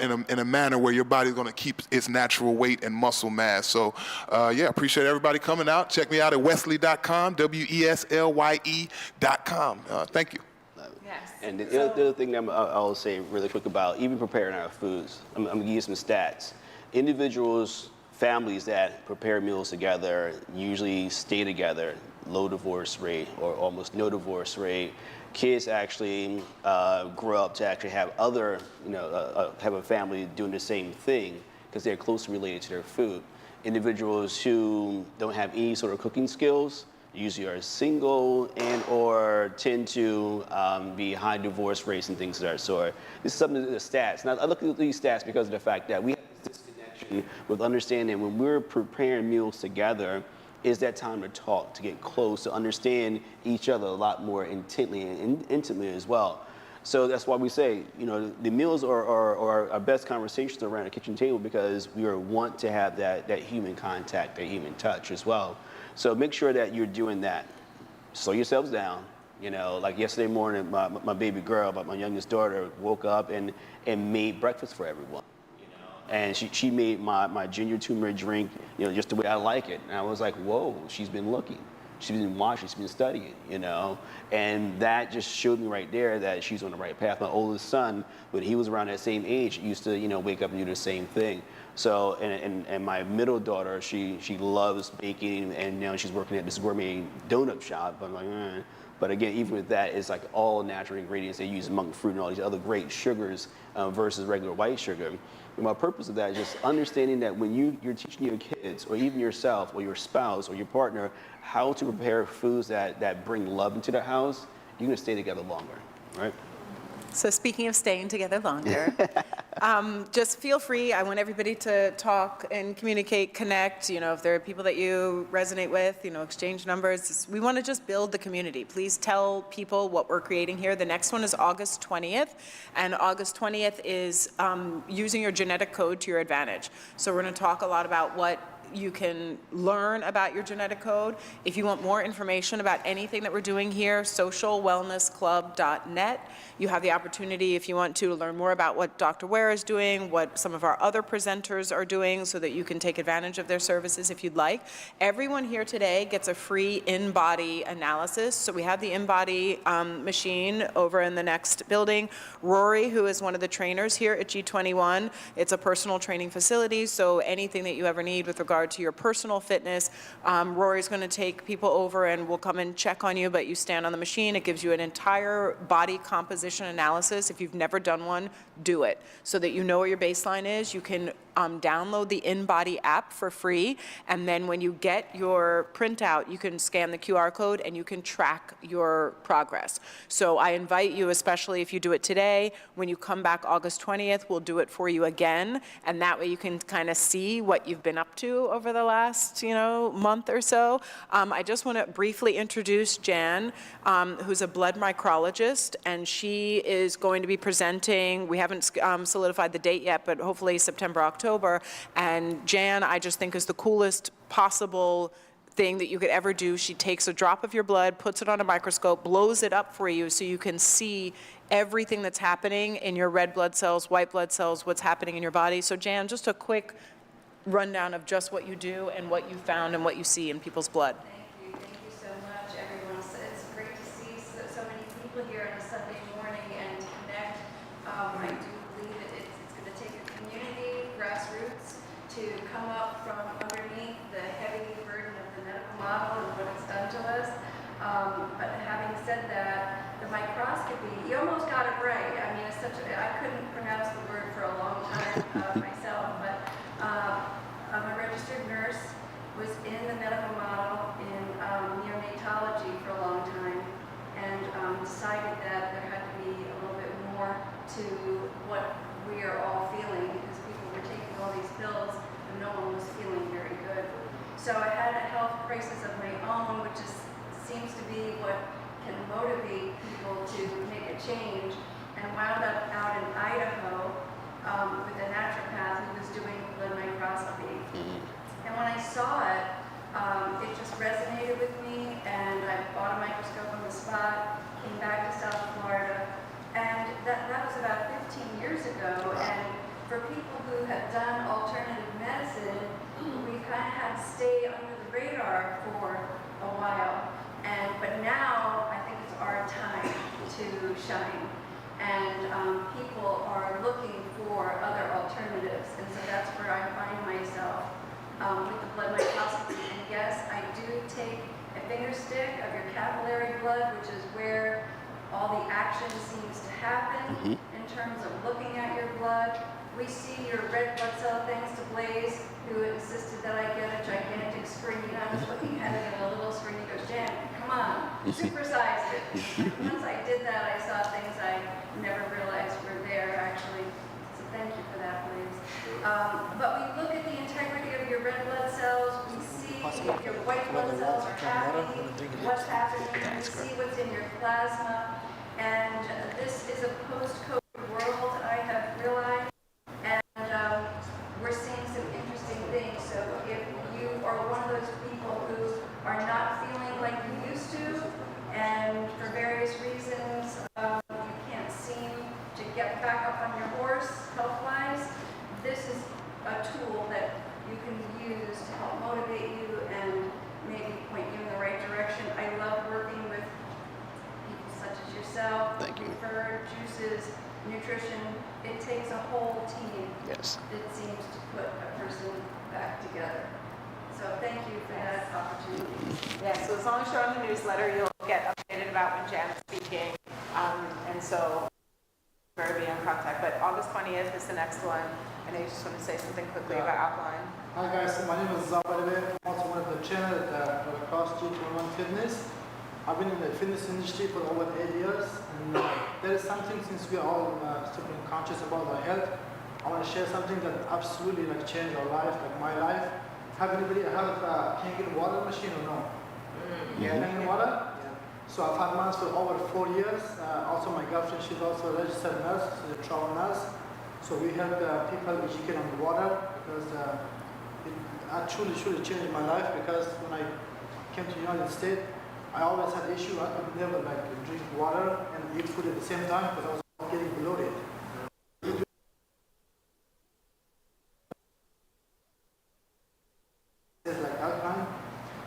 in a manner where your body's going to keep its natural weight and muscle mass. So, appreciate everybody coming out. Check me out at wesley.com, WESLYE.com. Thank you. Yes. And the other thing that I'll say really quick about even preparing our foods, I'm going to give you some stats. Individuals, families that prepare meals together usually stay together, low divorce rate or almost no divorce rate. Kids actually grow up to actually have other, have a family doing the same thing because they're closely related to their food. Individuals who don't have any sort of cooking skills usually are single and or tend to be high divorce rates and things of that sort. This is something of the stats. Now, I look at these stats because of the fact that we have this disconnection with understanding when we're preparing meals together, is that time to talk, to get close, to understand each other a lot more intently and intimately as well. So that's why we say, the meals are our best conversations around a kitchen table because we want to have that human contact, that human touch as well. So make sure that you're doing that. Slow yourselves down. Like yesterday morning, my baby girl, my youngest daughter, woke up and made breakfast for everyone. And she made my ginger turmeric drink, just the way I like it. And I was like, whoa, she's been looking. She's been watching, she's been studying, And that just showed me right there that she's on the right path. My oldest son, when he was around that same age, used to, wake up and do the same thing. So, and my middle daughter, she loves baking, and she's working at this gourmet donut shop. I'm like, But again, even with that, it's like all natural ingredients. They use monk fruit and all these other great sugars versus regular white sugar. And my purpose of that is just understanding that when you're teaching your kids, or even yourself, or your spouse, or your partner, how to prepare foods that bring love into the house, you're gonna stay together longer, right? So speaking of staying together longer, just feel free. I want everybody to talk and communicate, connect. If there are people that you resonate with, exchange numbers. We want to just build the community. Please tell people what we're creating here. The next one is August 20th, and August 20th is using your genetic code to your advantage. So we're going to talk a lot about what you can learn about your genetic code. If you want more information about anything that we're doing here, socialwellnessclub.net. You have the opportunity, if you want to, learn more about what Dr. Ware is doing, what some of our other presenters are doing, so that you can take advantage of their services if you'd like. Everyone here today gets a free in-body analysis. So we have the in-body machine over in the next building. Rory, who is one of the trainers here at G21, it's a personal training facility, so anything that you ever need with regard to your personal fitness, Rory's going to take people over and we'll come and check on you, but you stand on the machine. It gives you an entire body composition analysis. If you've never done one, do it, so that you know what your baseline is. You can download the InBody app for free, and then when you get your printout, you can scan the QR code and you can track your progress. So I invite you, especially if you do it today, when you come back August 20th, we'll do it for you again, and that way you can kind of see what you've been up to over the last, month or so. I just want to briefly introduce Jan, who's a blood micrologist, and she is going to be presenting, we haven't solidified the date yet, but hopefully September, October, and Jan, I just think, is the coolest possible thing that you could ever do. She takes a drop of your blood, puts it on a microscope, blows it up for you so you can see everything that's happening in your red blood cells, white blood cells, what's happening in your body. So Jan, just a quick rundown of just what you do and what you found and what you see in people's blood. Thank you so much, everyone. So it's great to see so many people here on a Sunday morning and to connect. I do believe it's going to take a community, grassroots, to come up from underneath the heavy burden of the medical model and what it's done to us. But having said that, the microscopy, you almost got it right. I mean, I couldn't pronounce the word for a long time myself, but I'm a registered nurse, was in the medical model in neonatology for a long time, and decided that there had to be a little bit more to what we are all feeling, because people were taking all these pills and no one was feeling very good. So I had a health crisis of my own, which seems to be what can motivate people to make a change, and wound up out in Idaho with a naturopath who was doing blood microscopy. And when I saw it, it just resonated with me, and I bought a microscope on the spot, came back to South Florida, and that was about 15 years ago. And for people who have done alternative medicine, we kind of had to stay under the radar for a while. But now I think it's our time to shine, and people are looking for other alternatives, and so that's where I find myself with the blood microscopy. And yes, I do take a finger stick of your capillary blood, which is where all the action seems to happen in terms of looking at your blood. We see your red blood cell things to Blaze, who insisted that I get a gigantic screen. I was looking at it in a little screen. He goes, Jan, come on, supersize it. Once I did that, I saw things I never realized were there, actually. So thank you for that, Blaze. But we look at the integrity of your red blood cells. We see if your white blood cells are happy, what's happening. We see what's in your plasma. And this is a post-COVID world, I have realized. And we're seeing some interesting things. So if you are one of those people who are not feeling like you used to, and for various reasons you can't seem to get back up on your horse health-wise, this is a tool that you can use to help motivate you and maybe point you in the right direction. I love working with people such as yourself. Thank you. For juices, nutrition, it takes a whole team. Yes. It seems to put a person back together. So thank you for that opportunity. Yeah, so as long as you're on the newsletter, you'll get updated about when Jan's speaking, and so better be in contact. But August 20th is the next one, and I just want to say something quickly about outline. Hi guys, my name is Zabalebe. I'm also one of the channel at CrossFit 21 Fitness. I've been in the fitness industry for over 8 years, and there is something, since we are all super conscious about our health, I want to share something that absolutely changed our life, like my life. Have anybody heard of Kangen water machine or no? Yeah, Kangen water? Yeah. So I've had mine for over 4 years. Also my girlfriend, she's also a registered nurse, she's a travel nurse. So we help people educate on the water, because it truly changed my life, because when I came to the United States, I always had issue. I could never drink water and eat food at the same time, because I was getting bloated. It's like alkaline.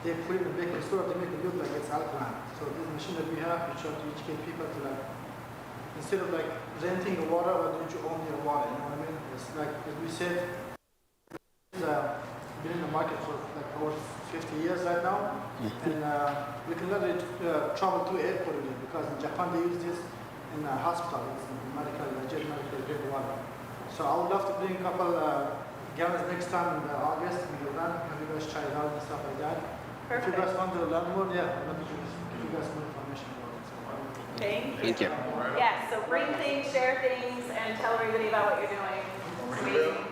They put it in a baking soda, they make it look like it's alkaline. So this machine that we have, we try to educate people to instead of renting the water, why don't you own your water? You know what I mean? It's like, as we said, been in the market for over 50 years right now, and we can let it travel through airport again, because in Japan they use this in hospital, it's medical, legit medical grade water. So I would love to bring a couple again, it's next time in August when you run, have you guys try it out and stuff like that. If you Perfect. guys want to learn more, yeah, let me just give you guys more information about it. So, Thank you. Thank you. Yes, so bring things, share things, and tell everybody about what you're doing. It's amazing.